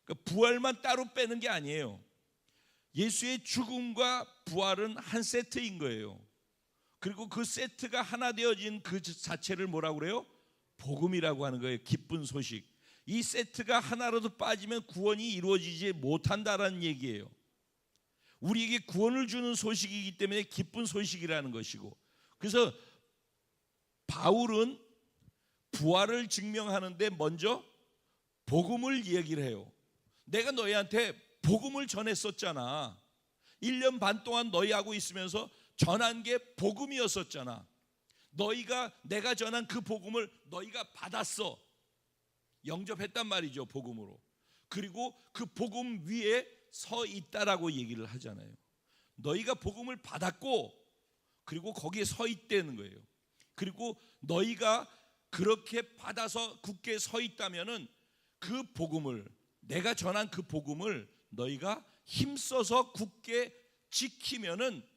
그러니까 부활만 따로 빼는 게 아니에요. 예수의 죽음과 부활은 한 세트인 거예요. 그리고 그 세트가 하나 되어진 그 자체를 뭐라고 그래요? 복음이라고 하는 거예요. 기쁜 소식. 이 세트가 하나라도 빠지면 구원이 이루어지지 못한다라는 얘기예요. 우리에게 구원을 주는 소식이기 때문에 기쁜 소식이라는 것이고, 그래서 바울은 부활을 증명하는데 먼저 복음을 얘기를 해요. 내가 너희한테 복음을 전했었잖아. 1년 반 동안 너희하고 있으면서 전한 게 복음이었었잖아. 내가 전한 그 복음을 너희가 받았어. 영접했단 말이죠, 복음으로. 그리고 그 복음 위에 서 있다라고 얘기를 하잖아요. 너희가 복음을 받았고 그리고 거기에 서 있다는 거예요. 그리고 너희가 그렇게 받아서 굳게 서 있다면은 그 복음을, 내가 전한 그 복음을 너희가 힘써서 굳게 지키면은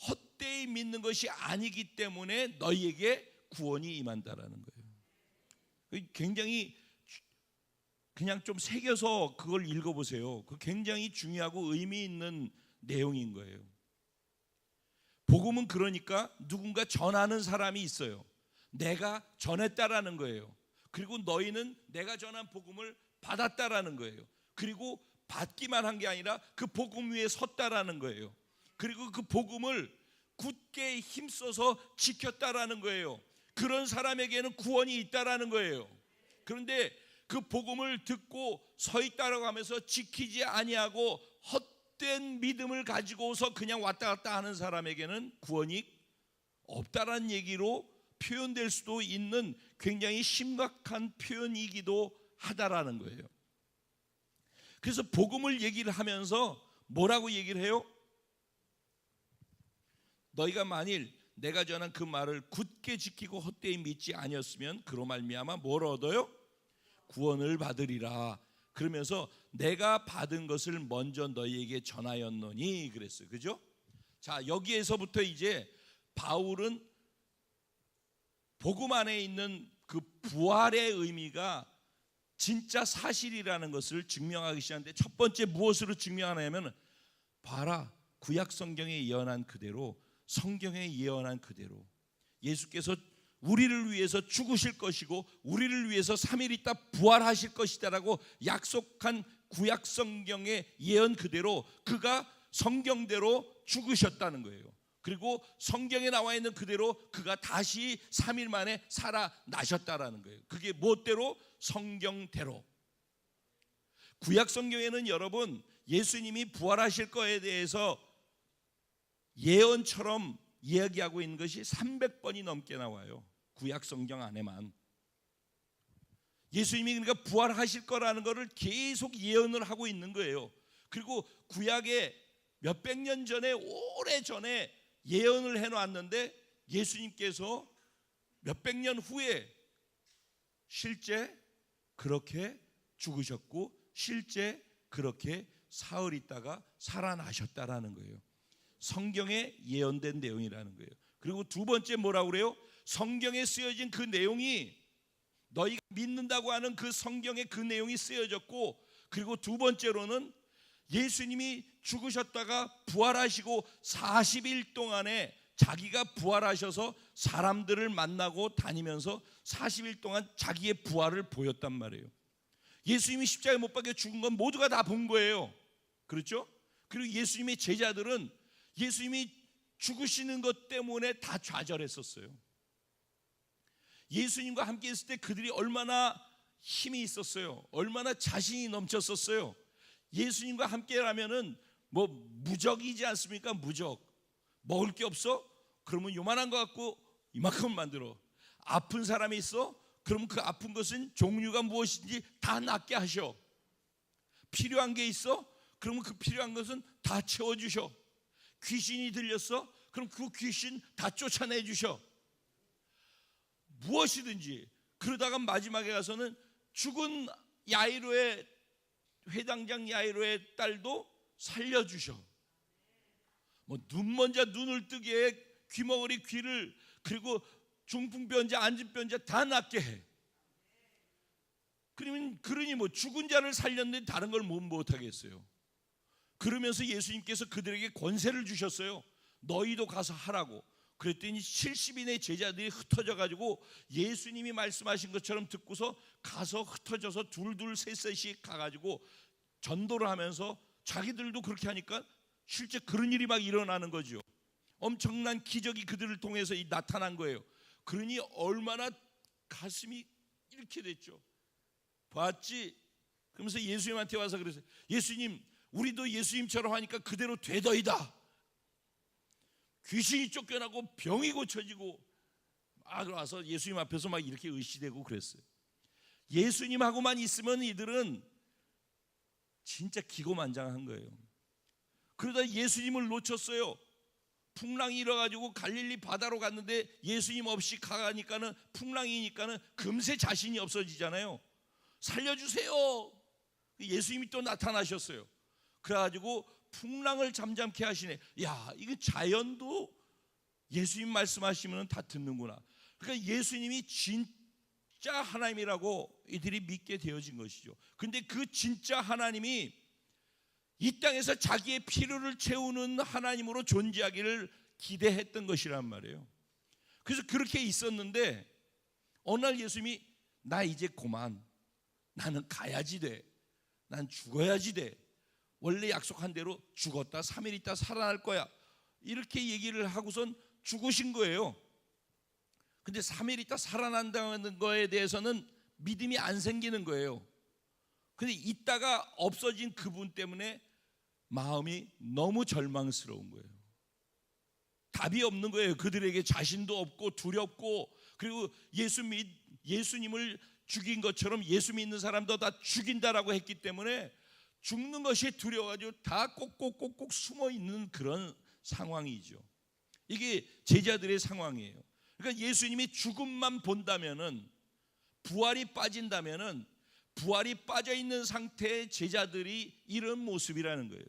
헛되이 믿는 것이 아니기 때문에 너희에게 구원이 임한다라는 거예요. 굉장히 그냥 좀 새겨서 그걸 읽어보세요. 그 굉장히 중요하고 의미 있는 내용인 거예요. 복음은 그러니까 누군가 전하는 사람이 있어요. 내가 전했다라는 거예요. 그리고 너희는 내가 전한 복음을 받았다라는 거예요. 그리고 받기만 한 게 아니라 그 복음 위에 섰다라는 거예요. 그리고 그 복음을 굳게 힘써서 지켰다라는 거예요. 그런 사람에게는 구원이 있다라는 거예요. 그런데 그 복음을 듣고 서 있다라고 하면서 지키지 아니하고 헛된 믿음을 가지고서 그냥 왔다 갔다 하는 사람에게는 구원이 없다라는 얘기로 표현될 수도 있는 굉장히 심각한 표현이기도 하다라는 거예요. 그래서 복음을 얘기를 하면서 뭐라고 얘기를 해요? 너희가 만일 내가 전한 그 말을 굳게 지키고 헛되이 믿지 아니었으면 그로 말미암아 뭘 얻어요? 구원을 받으리라. 그러면서 내가 받은 것을 먼저 너희에게 전하였노니 그랬어요. 그죠? 자, 여기에서부터 이제 바울은 복음 안에 있는 그 부활의 의미가 진짜 사실이라는 것을 증명하기 시작하는데, 첫 번째 무엇으로 증명하냐면, 봐라, 구약 성경에 예언한 그대로, 성경에 예언한 그대로 예수께서 우리를 위해서 죽으실 것이고 우리를 위해서 3일 있다 부활하실 것이다라고 약속한 구약 성경의 예언 그대로 그가 성경대로 죽으셨다는 거예요. 그리고 성경에 나와 있는 그대로 그가 다시 3일 만에 살아나셨다라는 거예요. 그게 무엇대로? 성경대로. 구약 성경에는 여러분, 예수님이 부활하실 거에 대해서 예언처럼 이야기하고 있는 것이 300번이 넘게 나와요. 구약 성경 안에만. 예수님이 그러니까 부활하실 거라는 것을 계속 예언을 하고 있는 거예요. 그리고 구약에 몇백 년 전에, 오래 전에 예언을 해놨는데 예수님께서 몇백 년 후에 실제 그렇게 죽으셨고 실제 그렇게 사흘 있다가 살아나셨다라는 거예요. 성경에 예언된 내용이라는 거예요. 그리고 두 번째 뭐라고 그래요? 성경에 쓰여진 그 내용이, 너희가 믿는다고 하는 그 성경에 그 내용이 쓰여졌고, 그리고 두 번째로는 예수님이 죽으셨다가 부활하시고 40일 동안에 자기가 부활하셔서 사람들을 만나고 다니면서 40일 동안 자기의 부활을 보였단 말이에요. 예수님이 십자가에 못 박혀 죽은 건 모두가 다 본 거예요. 그렇죠? 그리고 예수님의 제자들은 예수님이 죽으시는 것 때문에 다 좌절했었어요. 예수님과 함께 있을 때 그들이 얼마나 힘이 있었어요. 얼마나 자신이 넘쳤었어요. 예수님과 함께라면은 뭐 무적이지 않습니까? 무적. 먹을 게 없어? 그러면 요만한 거 갖고 이만큼 만들어. 아픈 사람이 있어? 그러면 그 아픈 것은 종류가 무엇인지 다 낫게 하셔. 필요한 게 있어? 그러면 그 필요한 것은 다 채워주셔. 귀신이 들렸어? 그럼 그 귀신 다 쫓아내 주셔. 무엇이든지. 그러다가 마지막에 가서는 죽은 야이로의 회당장 야이로의 딸도 살려주셔. 뭐 눈먼 자 눈을 뜨게, 귀머거리 귀를, 그리고 중풍병 자 안진병 자 다 낫게 해. 그러니 뭐 죽은 자를 살렸는데 다른 걸 못 하겠어요. 그러면서 예수님께서 그들에게 권세를 주셨어요. 너희도 가서 하라고. 그랬더니 70인의 제자들이 흩어져 가지고 예수님이 말씀하신 것처럼 듣고서 가서 흩어져서 둘둘 셋셋씩 가가지고 전도를 하면서 자기들도 그렇게 하니까 실제 그런 일이 막 일어나는 거죠. 엄청난 기적이 그들을 통해서 나타난 거예요. 그러니 얼마나 가슴이 이렇게 됐죠. 봤지? 그러면서 예수님한테 와서 그랬어요. 예수님, 우리도 예수님처럼 하니까 그대로 되더이다. 귀신이 쫓겨나고 병이 고쳐지고 막 와서 예수님 앞에서 막 이렇게 의시되고 그랬어요. 예수님하고만 있으면 이들은 진짜 기고만장한 거예요. 그러다 예수님을 놓쳤어요. 풍랑이 일어가지고 갈릴리 바다로 갔는데 예수님 없이 가니까는 풍랑이니까는 금세 자신이 없어지잖아요. 살려주세요. 예수님이 또 나타나셨어요. 그래가지고 풍랑을 잠잠케 하시네. 야, 이거 자연도 예수님 말씀하시면 다 듣는구나. 그러니까 예수님이 진짜 하나님이라고 이들이 믿게 되어진 것이죠. 근데 그 진짜 하나님이 이 땅에서 자기의 필요를 채우는 하나님으로 존재하기를 기대했던 것이란 말이에요. 그래서 그렇게 있었는데 어느 날 예수님이 나 이제 그만, 나는 가야지 돼, 난 죽어야지 돼, 원래 약속한 대로 죽었다 3일 있다 살아날 거야, 이렇게 얘기를 하고선 죽으신 거예요. 근데 3일 있다 살아난다는 거에 대해서는 믿음이 안 생기는 거예요. 근데 있다가 없어진 그분 때문에 마음이 너무 절망스러운 거예요. 답이 없는 거예요. 그들에게 자신도 없고 두렵고, 그리고 예수님을 죽인 것처럼 예수 믿는 사람도 다 죽인다라고 했기 때문에 죽는 것이 두려워가지고 다 꼭꼭꼭꼭 숨어 있는 그런 상황이죠. 이게 제자들의 상황이에요. 그러니까 예수님이 죽음만 본다면은, 부활이 빠진다면은, 부활이 빠져 있는 상태의 제자들이 이런 모습이라는 거예요.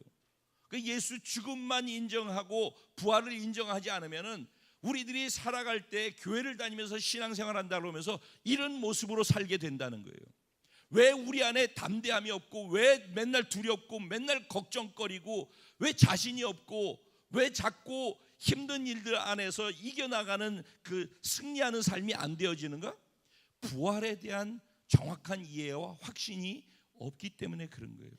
그러니까 예수 죽음만 인정하고 부활을 인정하지 않으면은 우리들이 살아갈 때 교회를 다니면서 신앙생활한다 그러면서 이런 모습으로 살게 된다는 거예요. 왜 우리 안에 담대함이 없고, 왜 맨날 두렵고, 맨날 걱정거리고, 왜 자신이 없고, 왜 자꾸 힘든 일들 안에서 이겨나가는 그 승리하는 삶이 안 되어지는가? 부활에 대한 정확한 이해와 확신이 없기 때문에 그런 거예요.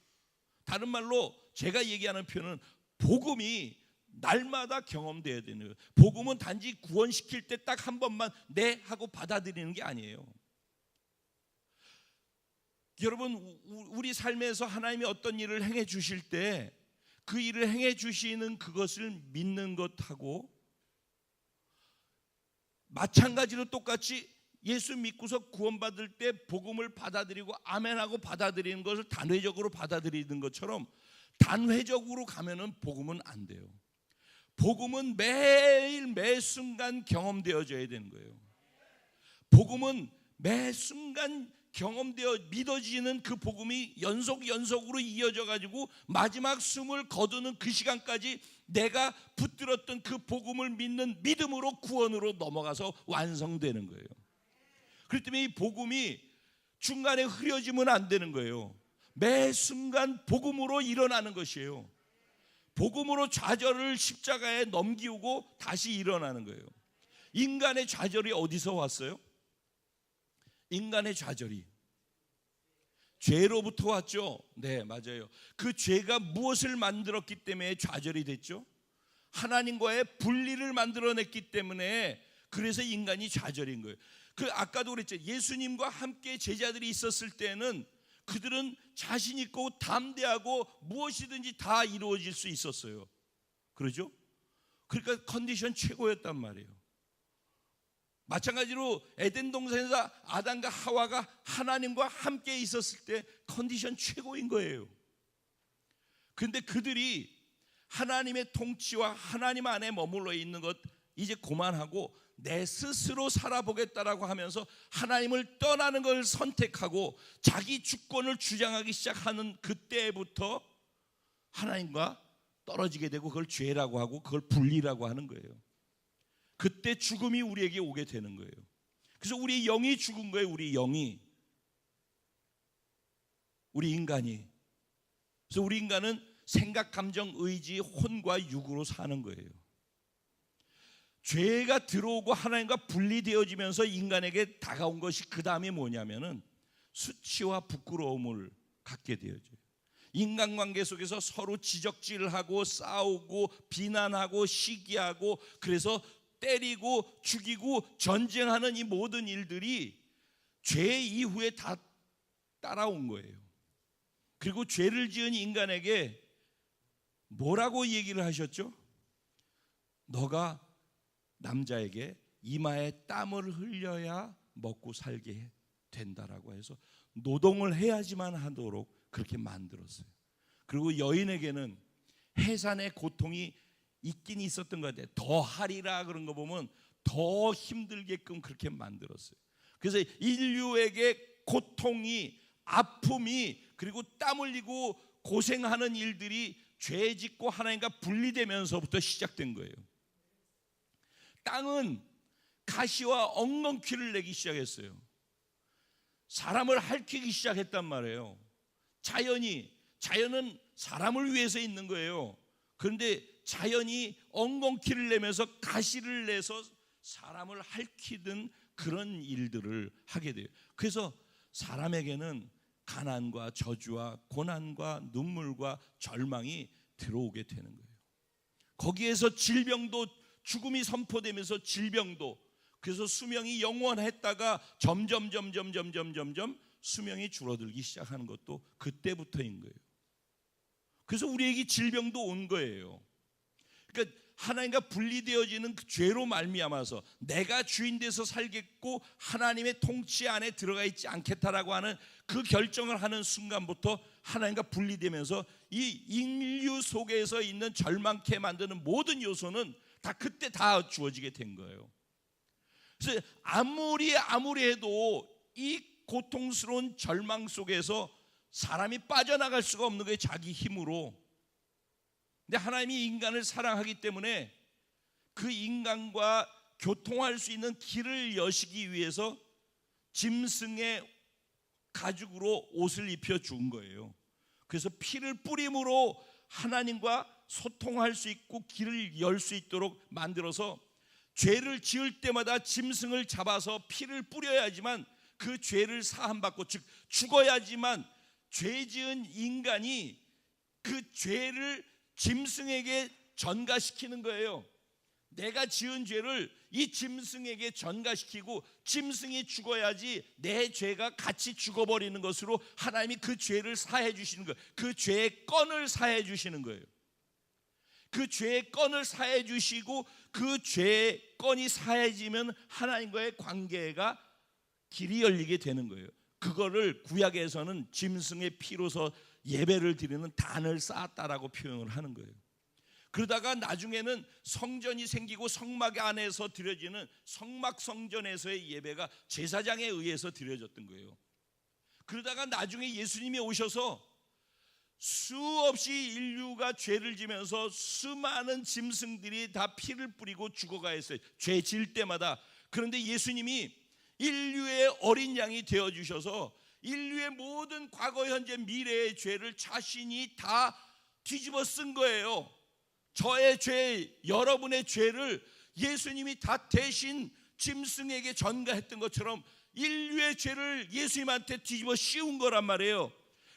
다른 말로 제가 얘기하는 표현은 복음이 날마다 경험돼야 되는 거예요. 복음은 단지 구원시킬 때 딱 한 번만 네 하고 받아들이는 게 아니에요. 여러분, 우리 삶에서 하나님이 어떤 일을 행해 주실 때 그 일을 행해 주시는 그것을 믿는 것하고 마찬가지로 똑같이 예수 믿고서 구원받을 때 복음을 받아들이고 아멘하고 받아들이는 것을 단회적으로 받아들이는 것처럼 단회적으로 가면은 복음은 안 돼요. 복음은 매일 매 순간 경험되어져야 되는 거예요. 복음은 매 순간 경험되어 믿어지는 그 복음이 연속으로 이어져 가지고 마지막 숨을 거두는 그 시간까지 내가 붙들었던 그 복음을 믿는 믿음으로 구원으로 넘어가서 완성되는 거예요. 그렇기 때문에 이 복음이 중간에 흐려지면 안 되는 거예요. 매 순간 복음으로 일어나는 것이에요. 복음으로 좌절을 십자가에 넘기고 다시 일어나는 거예요. 인간의 좌절이 어디서 왔어요? 인간의 좌절이 죄로부터 왔죠. 네, 맞아요. 그 죄가 무엇을 만들었기 때문에 좌절이 됐죠? 하나님과의 분리를 만들어냈기 때문에, 그래서 인간이 좌절인 거예요. 그 아까도 그랬죠. 예수님과 함께 제자들이 있었을 때는 그들은 자신 있고 담대하고 무엇이든지 다 이루어질 수 있었어요. 그러죠? 그러니까 컨디션 최고였단 말이에요. 마찬가지로 에덴 동산에서 아담과 하와가 하나님과 함께 있었을 때 컨디션 최고인 거예요. 그런데 그들이 하나님의 통치와 하나님 안에 머물러 있는 것 이제 그만하고 내 스스로 살아보겠다라고 하면서 하나님을 떠나는 걸 선택하고 자기 주권을 주장하기 시작하는 그때부터 하나님과 떨어지게 되고 그걸 죄라고 하고 그걸 분리라고 하는 거예요. 그때 죽음이 우리에게 오게 되는 거예요. 그래서 우리 영이 죽은 거예요. 우리 영이, 우리 인간이. 그래서 우리 인간은 생각, 감정, 의지, 혼과 육으로 사는 거예요. 죄가 들어오고 하나님과 분리되어지면서 인간에게 다가온 것이 그 다음에 뭐냐면은 수치와 부끄러움을 갖게 되어져요. 인간관계 속에서 서로 지적질하고 싸우고 비난하고 시기하고 그래서 때리고 죽이고 전쟁하는 이 모든 일들이 죄 이후에 다 따라온 거예요. 그리고 죄를 지은 인간에게 뭐라고 얘기를 하셨죠? 너가 남자에게 이마에 땀을 흘려야 먹고 살게 된다라고 해서 노동을 해야지만 하도록 그렇게 만들었어요. 그리고 여인에게는 해산의 고통이 있긴 있었던 것 같아요. 더 하리라 그런 거 보면 더 힘들게끔 그렇게 만들었어요. 그래서 인류에게 고통이, 아픔이, 그리고 땀 흘리고 고생하는 일들이 죄 짓고 하나님과 분리되면서부터 시작된 거예요. 땅은 가시와 엉겅퀴를 내기 시작했어요. 사람을 핥히기 시작했단 말이에요. 자연은 사람을 위해서 있는 거예요. 그런데 자연이 엉겅퀴를 내면서 가시를 내서 사람을 핥히던 그런 일들을 하게 돼요. 그래서 사람에게는 가난과 저주와 고난과 눈물과 절망이 들어오게 되는 거예요. 거기에서 질병도, 죽음이 선포되면서 질병도, 그래서 수명이 영원했다가 점점 수명이 줄어들기 시작하는 것도 그때부터인 거예요. 그래서 우리에게 질병도 온 거예요. 그러니까 하나님과 분리되어지는 그 죄로 말미암아서 내가 주인 돼서 살겠고 하나님의 통치 안에 들어가 있지 않겠다라고 하는 그 결정을 하는 순간부터 하나님과 분리되면서 이 인류 속에서 있는 절망케 만드는 모든 요소는 다 그때 다 주어지게 된 거예요. 그래서 아무리 해도 이 고통스러운 절망 속에서 사람이 빠져나갈 수가 없는 거예요. 자기 힘으로. 근데 하나님이 인간을 사랑하기 때문에 그 인간과 교통할 수 있는 길을 여시기 위해서 짐승의 가죽으로 옷을 입혀 준 거예요. 그래서 피를 뿌림으로 하나님과 소통할 수 있고 길을 열 수 있도록 만들어서 죄를 지을 때마다 짐승을 잡아서 피를 뿌려야지만 그 죄를 사함받고, 즉 죽어야지만 죄 지은 인간이 그 죄를 짐승에게 전가시키는 거예요. 내가 지은 죄를 이 짐승에게 전가시키고 짐승이 죽어야지 내 죄가 같이 죽어버리는 것으로 하나님이 그 죄를 사해 주시는 거예요. 그 죄의 건을 사해 주시는 거예요. 그 죄의 건을 사해 주시고 그 죄의 건이 사해지면 하나님과의 관계가 길이 열리게 되는 거예요. 그거를 구약에서는 짐승의 피로서 예배를 드리는 단을 쌓았다라고 표현을 하는 거예요. 그러다가 나중에는 성전이 생기고 성막 안에서 드려지는 성막 성전에서의 예배가 제사장에 의해서 드려졌던 거예요. 그러다가 나중에 예수님이 오셔서 수없이 인류가 죄를 지면서 수많은 짐승들이 다 피를 뿌리고 죽어가 했어요. 죄 질 때마다. 그런데 예수님이 인류의 어린 양이 되어주셔서 인류의 모든 과거, 현재, 미래의 죄를 자신이 다 뒤집어 쓴 거예요. 저의 죄, 여러분의 죄를 예수님이 다 대신 짐승에게 전가했던 것처럼 인류의 죄를 예수님한테 뒤집어 씌운 거란 말이에요.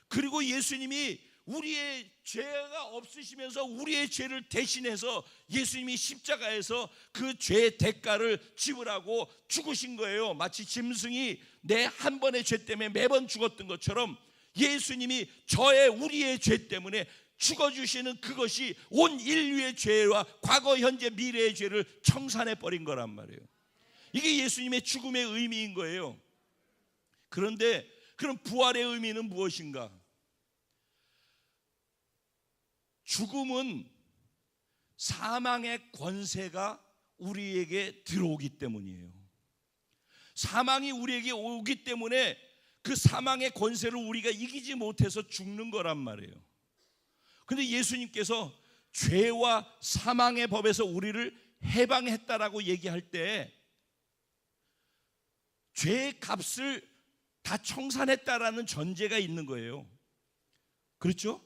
그리고 예수님이 우리의 죄가 없으시면서 우리의 죄를 대신해서 예수님이 십자가에서 그 죄의 대가를 지불하고 죽으신 거예요. 마치 짐승이 내 한 번의 죄 때문에 매번 죽었던 것처럼 예수님이 우리의 죄 때문에 죽어주시는 그것이 온 인류의 죄와 과거, 현재, 미래의 죄를 청산해버린 거란 말이에요. 이게 예수님의 죽음의 의미인 거예요. 그런데 그럼 부활의 의미는 무엇인가? 죽음은 사망의 권세가 우리에게 들어오기 때문이에요. 사망이 우리에게 오기 때문에 그 사망의 권세를 우리가 이기지 못해서 죽는 거란 말이에요. 그런데 예수님께서 죄와 사망의 법에서 우리를 해방했다라고 얘기할 때 죄의 값을 다 청산했다라는 전제가 있는 거예요. 그렇죠?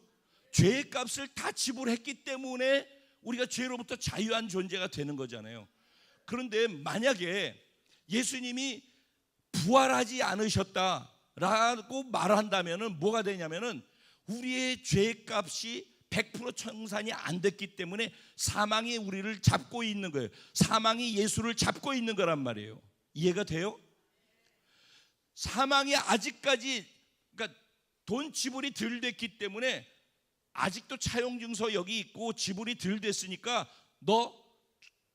죄의 값을 다 지불했기 때문에 우리가 죄로부터 자유한 존재가 되는 거잖아요. 그런데 만약에 예수님이 부활하지 않으셨다라고 말한다면 뭐가 되냐면은 우리의 죄의 값이 100% 청산이 안 됐기 때문에 사망이 우리를 잡고 있는 거예요. 사망이 예수를 잡고 있는 거란 말이에요. 이해가 돼요? 사망이 아직까지, 그러니까 돈 지불이 덜 됐기 때문에 아직도 차용증서 여기 있고 지불이 덜 됐으니까 너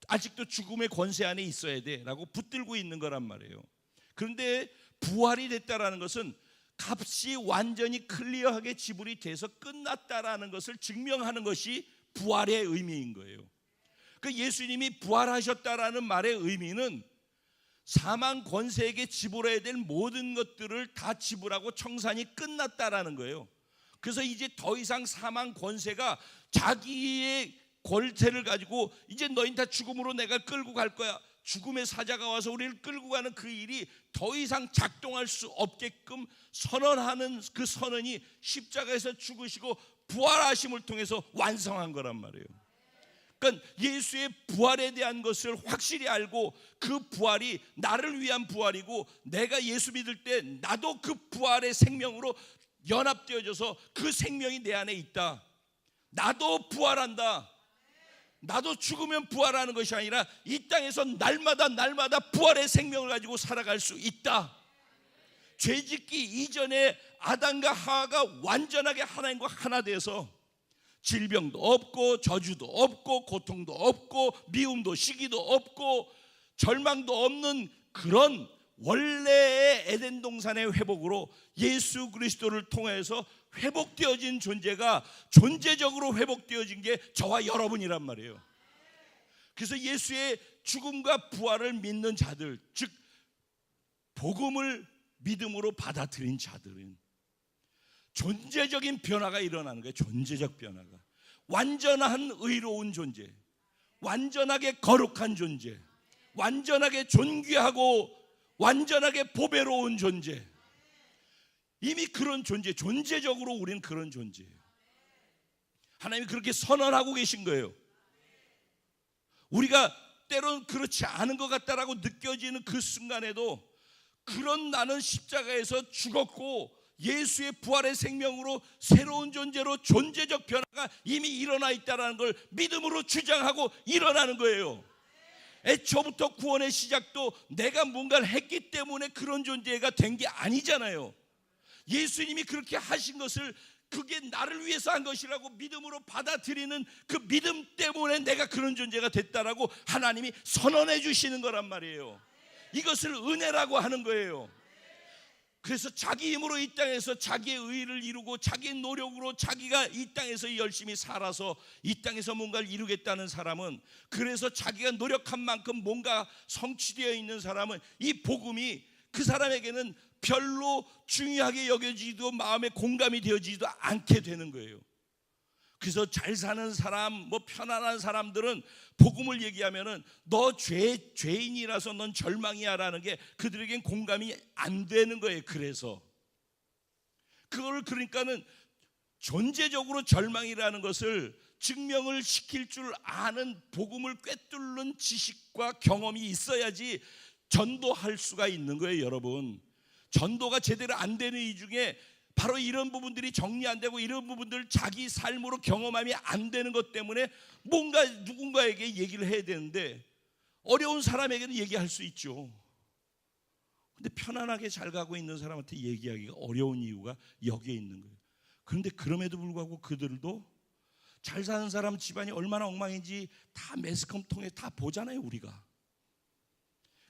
아직도 죽음의 권세 안에 있어야 돼 라고 붙들고 있는 거란 말이에요. 그런데 부활이 됐다라는 것은 값이 완전히 클리어하게 지불이 돼서 끝났다라는 것을 증명하는 것이 부활의 의미인 거예요. 그 예수님이 부활하셨다라는 말의 의미는 사망 권세에게 지불해야 될 모든 것들을 다 지불하고 청산이 끝났다라는 거예요. 그래서 이제 더 이상 사망 권세가 자기의 권세를 가지고 이제 너희는 다 죽음으로 내가 끌고 갈 거야. 죽음의 사자가 와서 우리를 끌고 가는 그 일이 더 이상 작동할 수 없게끔 선언하는 그 선언이 십자가에서 죽으시고 부활하심을 통해서 완성한 거란 말이에요. 그러니까 예수의 부활에 대한 것을 확실히 알고 그 부활이 나를 위한 부활이고 내가 예수 믿을 때 나도 그 부활의 생명으로 연합되어져서 그 생명이 내 안에 있다. 나도 부활한다. 나도 죽으면 부활하는 것이 아니라 이 땅에서 날마다 부활의 생명을 가지고 살아갈 수 있다. 죄짓기 이전에 아담과 하와가 완전하게 하나님과 하나 돼서 질병도 없고 저주도 없고 고통도 없고 미움도 시기도 없고 절망도 없는 그런 원래의 에덴 동산의 회복으로 예수 그리스도를 통해서 회복되어진 존재가 존재적으로 회복되어진 게 저와 여러분이란 말이에요. 그래서 예수의 죽음과 부활을 믿는 자들, 즉 복음을 믿음으로 받아들인 자들은 존재적인 변화가 일어나는 거예요. 존재적 변화가. 완전한 의로운 존재, 완전하게 거룩한 존재, 완전하게 존귀하고 완전하게 보배로운 존재. 이미 그런 존재, 존재적으로 우리는 그런 존재예요. 하나님이 그렇게 선언하고 계신 거예요. 우리가 때론 그렇지 않은 것 같다라고 느껴지는 그 순간에도 그런 나는 십자가에서 죽었고 예수의 부활의 생명으로 새로운 존재로 존재적 변화가 이미 일어나 있다는 걸 믿음으로 주장하고 일어나는 거예요. 애초부터 구원의 시작도 내가 뭔가를 했기 때문에 그런 존재가 된 게 아니잖아요. 예수님이 그렇게 하신 것을 그게 나를 위해서 한 것이라고 믿음으로 받아들이는 그 믿음 때문에 내가 그런 존재가 됐다라고 하나님이 선언해 주시는 거란 말이에요. 이것을 은혜라고 하는 거예요. 그래서 자기 힘으로 이 땅에서 자기의 의의를 이루고 자기의 노력으로 자기가 이 땅에서 열심히 살아서 이 땅에서 뭔가를 이루겠다는 사람은, 그래서 자기가 노력한 만큼 뭔가 성취되어 있는 사람은 이 복음이 그 사람에게는 별로 중요하게 여겨지지도 마음에 공감이 되어지지도 않게 되는 거예요. 그래서 잘 사는 사람, 뭐 편안한 사람들은 복음을 얘기하면은 너 죄인이라서 넌 절망이야라는 게 그들에겐 공감이 안 되는 거예요. 그래서 그걸 그러니까는 존재적으로 절망이라는 것을 증명을 시킬 줄 아는 복음을 꿰뚫는 지식과 경험이 있어야지 전도할 수가 있는 거예요, 여러분. 전도가 제대로 안 되는 이 중에 바로 이런 부분들이 정리 안 되고 이런 부분들 자기 삶으로 경험함이 안 되는 것 때문에 뭔가 누군가에게 얘기를 해야 되는데 어려운 사람에게는 얘기할 수 있죠. 근데 편안하게 잘 가고 있는 사람한테 얘기하기가 어려운 이유가 여기에 있는 거예요. 그런데 그럼에도 불구하고 그들도 잘 사는 사람 집안이 얼마나 엉망인지 다 매스컴 통해 다 보잖아요. 우리가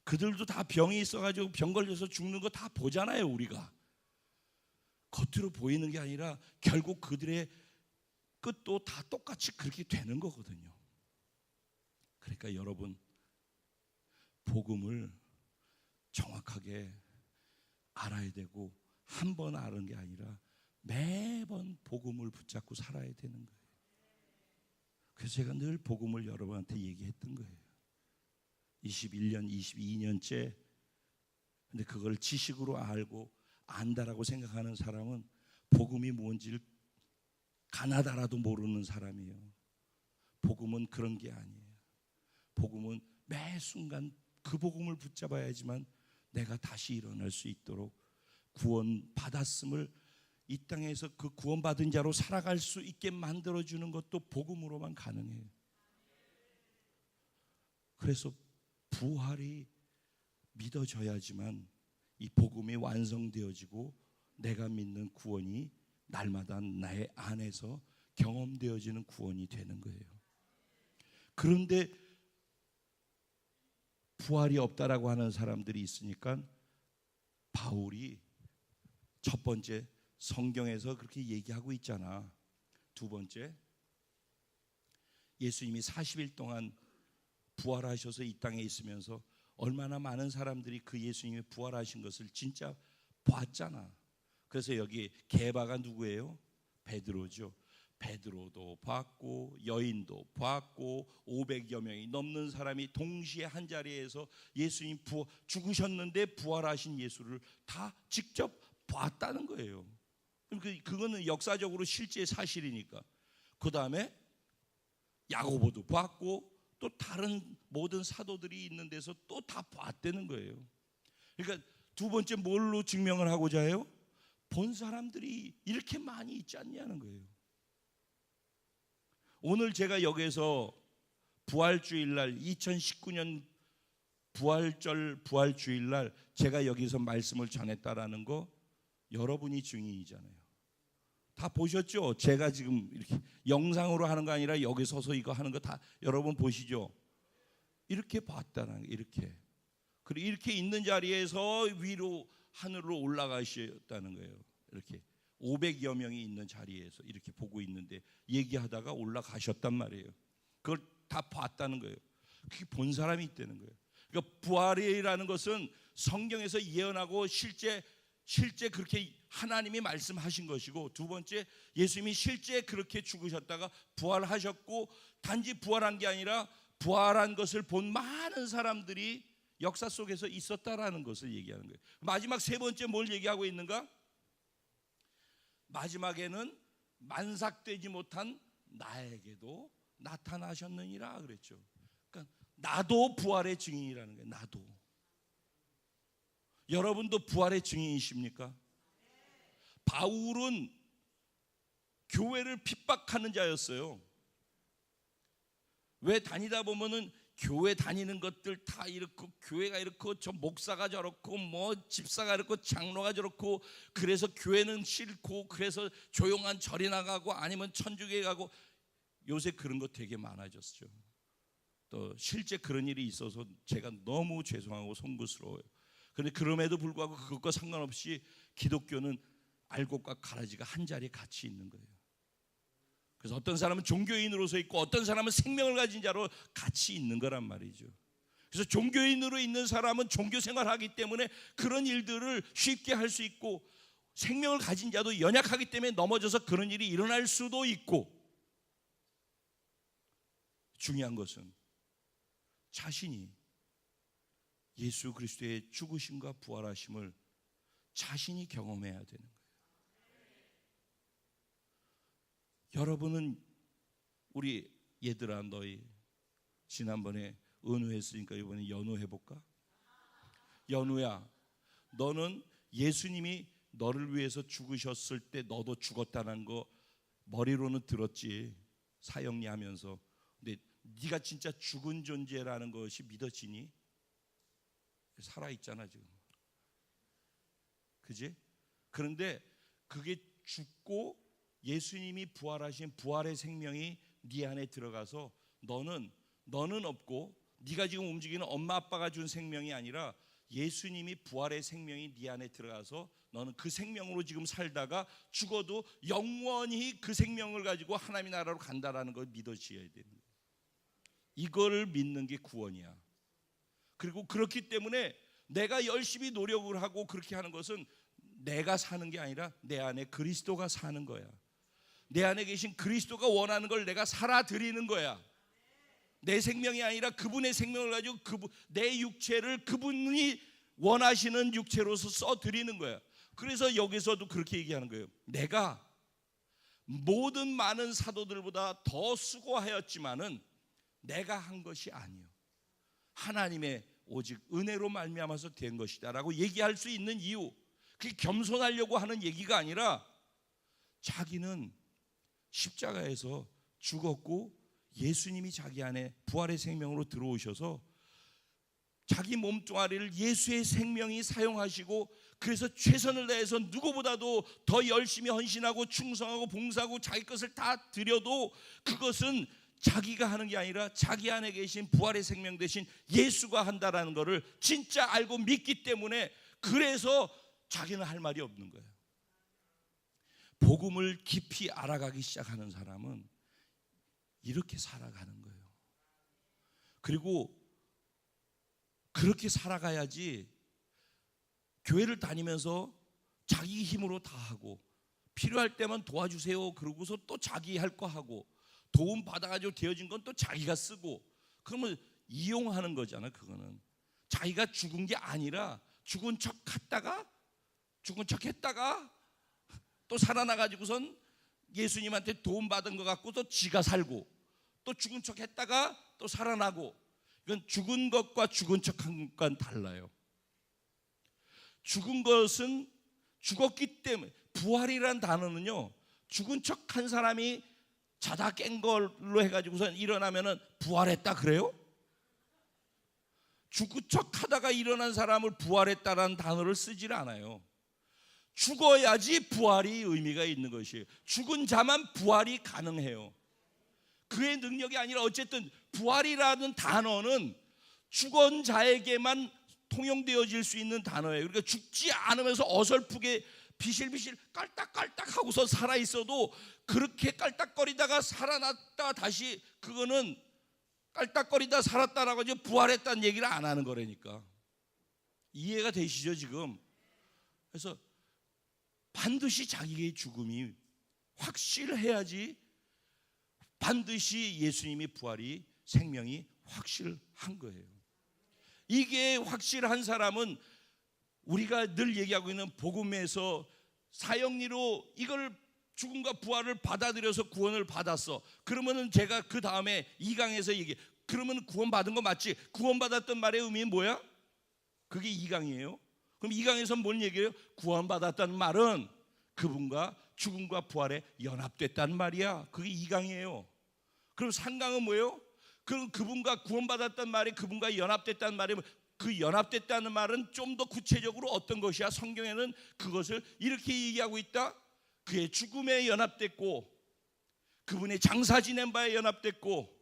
그들도 다 병이 있어가지고 병 걸려서 죽는 거 다 보잖아요. 우리가 겉으로 보이는 게 아니라 결국 그들의 끝도 다 똑같이 그렇게 되는 거거든요. 그러니까 여러분, 복음을 정확하게 알아야 되고 한 번 아는 게 아니라 매번 복음을 붙잡고 살아야 되는 거예요. 그래서 제가 늘 복음을 여러분한테 얘기했던 거예요. 21년, 22년째. 근데 그걸 지식으로 알고 안다라고 생각하는 사람은 복음이 뭔지를 가나다라도 모르는 사람이에요. 복음은 그런 게 아니에요. 복음은 매 순간 그 복음을 붙잡아야지만 내가 다시 일어날 수 있도록 구원 받았음을 이 땅에서 그 구원받은 자로 살아갈 수 있게 만들어주는 것도 복음으로만 가능해요. 그래서 부활이 믿어져야지만 이 복음이 완성되어지고 내가 믿는 구원이 날마다 나의 안에서 경험되어지는 구원이 되는 거예요. 그런데 부활이 없다라고 하는 사람들이 있으니까 바울이 첫 번째 성경에서 그렇게 얘기하고 있잖아. 두 번째, 예수님이 40일 동안 부활하셔서 이 땅에 있으면서 얼마나 많은 사람들이 그 예수님이 부활하신 것을 진짜 봤잖아. 그래서 여기 게바가 누구예요? 베드로죠. 베드로도 봤고 여인도 봤고 500여 명이 넘는 사람이 동시에 한 자리에서 예수님 죽으셨는데 부활하신 예수를 다 직접 봤다는 거예요. 그거는 역사적으로 실제 사실이니까. 그 다음에 야고보도 봤고 또 다른 모든 사도들이 있는 데서 또 다 봤다는 거예요. 그러니까 두 번째 뭘로 증명을 하고자 해요? 본 사람들이 이렇게 많이 있지 않냐는 거예요. 오늘 제가 여기서 부활주일날 2019년 부활절 부활주일날 제가 여기서 말씀을 전했다라는 거 여러분이 증인이잖아요. 다 보셨죠? 제가 지금 이렇게 영상으로 하는 거 아니라 여기 서서 이거 하는 거 다 여러분 보시죠? 이렇게 봤다는 거, 이렇게. 그리고 이렇게 있는 자리에서 위로 하늘로 올라가셨다는 거예요. 이렇게 500여 명이 있는 자리에서 이렇게 보고 있는데 얘기하다가 올라가셨단 말이에요. 그걸 다 봤다는 거예요. 그게 본 사람이 있다는 거예요. 그러니까 부활이라는 것은 성경에서 예언하고 실제 그렇게 하나님이 말씀하신 것이고, 두 번째 예수님이 실제 그렇게 죽으셨다가 부활하셨고, 단지 부활한 게 아니라 부활한 것을 본 많은 사람들이 역사 속에서 있었다라는 것을 얘기하는 거예요. 마지막 세 번째 뭘 얘기하고 있는가? 마지막에는 만삭되지 못한 나에게도 나타나셨느니라 그랬죠. 그러니까 나도 부활의 증인이라는 거예요. 나도. 여러분도 부활의 증인이십니까? 바울은 교회를 핍박하는 자였어요. 왜 다니다 보면은 교회 다니는 것들 다 이렇고, 교회가 이렇고, 저 목사가 저렇고, 뭐 집사가 이렇고, 장로가 저렇고, 그래서 교회는 싫고, 그래서 조용한 절이 나가고 아니면 천주교에 가고, 요새 그런 거 되게 많아졌죠. 또 실제 그런 일이 있어서 제가 너무 죄송하고 송구스러워요. 그런데 그럼에도 불구하고 그것과 상관없이 기독교는 알곡과 가라지가 한 자리에 같이 있는 거예요. 그래서 어떤 사람은 종교인으로서 있고 어떤 사람은 생명을 가진 자로 같이 있는 거란 말이죠. 그래서 종교인으로 있는 사람은 종교 생활하기 때문에 그런 일들을 쉽게 할 수 있고, 생명을 가진 자도 연약하기 때문에 넘어져서 그런 일이 일어날 수도 있고, 중요한 것은 자신이 예수 그리스도의 죽으심과 부활하심을 자신이 경험해야 되는 거예요. 여러분은, 우리 얘들아, 너희 지난번에 은우했으니까 이번에 연우해볼까? 연우야, 너는 예수님이 너를 위해서 죽으셨을 때 너도 죽었다는 거 머리로는 들었지, 사형리 하면서. 근데 네가 진짜 죽은 존재라는 것이 믿어지니? 살아있잖아 지금, 그지? 그런데 그게 죽고 예수님이 부활하신 부활의 생명이 네 안에 들어가서 너는 없고, 네가 지금 움직이는 엄마 아빠가 준 생명이 아니라 예수님이 부활의 생명이 네 안에 들어가서 너는 그 생명으로 지금 살다가 죽어도 영원히 그 생명을 가지고 하나님의 나라로 간다라는 걸 믿어지어야 되는 거예요. 이거를 믿는 게 구원이야. 그리고 그렇기 때문에 내가 열심히 노력을 하고 그렇게 하는 것은 내가 사는 게 아니라 내 안에 그리스도가 사는 거야. 내 안에 계신 그리스도가 원하는 걸 내가 살아드리는 거야. 내 생명이 아니라 그분의 생명을 가지고 내 육체를 그분이 원하시는 육체로서 써드리는 거야. 그래서 여기서도 그렇게 얘기하는 거예요. 내가 모든 많은 사도들보다 더 수고하였지만은 내가 한 것이 아니요, 하나님의 오직 은혜로 말미암아서 된 것이다 라고 얘기할 수 있는 이유, 그게 겸손하려고 하는 얘기가 아니라 자기는 십자가에서 죽었고 예수님이 자기 안에 부활의 생명으로 들어오셔서 자기 몸뚱아리를 예수의 생명이 사용하시고, 그래서 최선을 다해서 누구보다도 더 열심히 헌신하고 충성하고 봉사하고 자기 것을 다 드려도 그것은 자기가 하는 게 아니라 자기 안에 계신 부활의 생명 대신 예수가 한다라는 것을 진짜 알고 믿기 때문에, 그래서 자기는 할 말이 없는 거예요. 복음을 깊이 알아가기 시작하는 사람은 이렇게 살아가는 거예요. 그리고 그렇게 살아가야지 교회를 다니면서 자기 힘으로 다 하고 필요할 때만 도와주세요 그러고서 또 자기 할 거 하고 도움 받아가지고 되어진 건 또 자기가 쓰고, 그러면 이용하는 거잖아. 그거는 자기가 죽은 게 아니라 죽은 척 했다가 또 살아나가지고선 예수님한테 도움 받은 것 같고 또 지가 살고, 또 죽은 척 했다가 또 살아나고. 이건 죽은 것과 죽은 척한 것과는 달라요. 죽은 것은 죽었기 때문에, 부활이란 단어는요, 죽은 척한 사람이 자다 깬 걸로 해가지고선 일어나면은 부활했다 그래요? 죽은 척하다가 일어난 사람을 부활했다라는 단어를 쓰질 않아요. 죽어야지 부활이 의미가 있는 것이에요. 죽은 자만 부활이 가능해요. 그의 능력이 아니라, 어쨌든 부활이라는 단어는 죽은 자에게만 통용되어질 수 있는 단어예요. 그러니까 죽지 않으면서 어설프게 비실비실 깔딱깔딱 하고서 살아있어도 그렇게 깔딱거리다가 살아났다 다시, 그거는 깔딱거리다 살았다라고 하지 부활했다는 얘기를 안 하는 거라니까. 이해가 되시죠 지금? 그래서 반드시 자기의 죽음이 확실해야지 반드시 예수님이 부활이 생명이 확실한 거예요. 이게 확실한 사람은 우리가 늘 얘기하고 있는 복음에서 사형리로 이걸 죽음과 부활을 받아들여서 구원을 받았어. 그러면은 제가 그 다음에 2강에서 얘기해. 그러면 구원받은 거 맞지? 구원받았던 말의 의미는 뭐야? 그게 2강이에요. 그럼 2강에서 뭔 얘기예요? 구원받았다는 말은 그분과 죽음과 부활에 연합됐다는 말이야. 그게 2강이에요. 그럼 3강은 뭐예요? 그럼 그분과 구원받았다는 말이 그분과 연합됐다는 말이, 그 연합됐다는 말은 좀 더 구체적으로 어떤 것이야? 성경에는 그것을 이렇게 얘기하고 있다. 그의 죽음에 연합됐고, 그분의 장사 지낸 바에 연합됐고,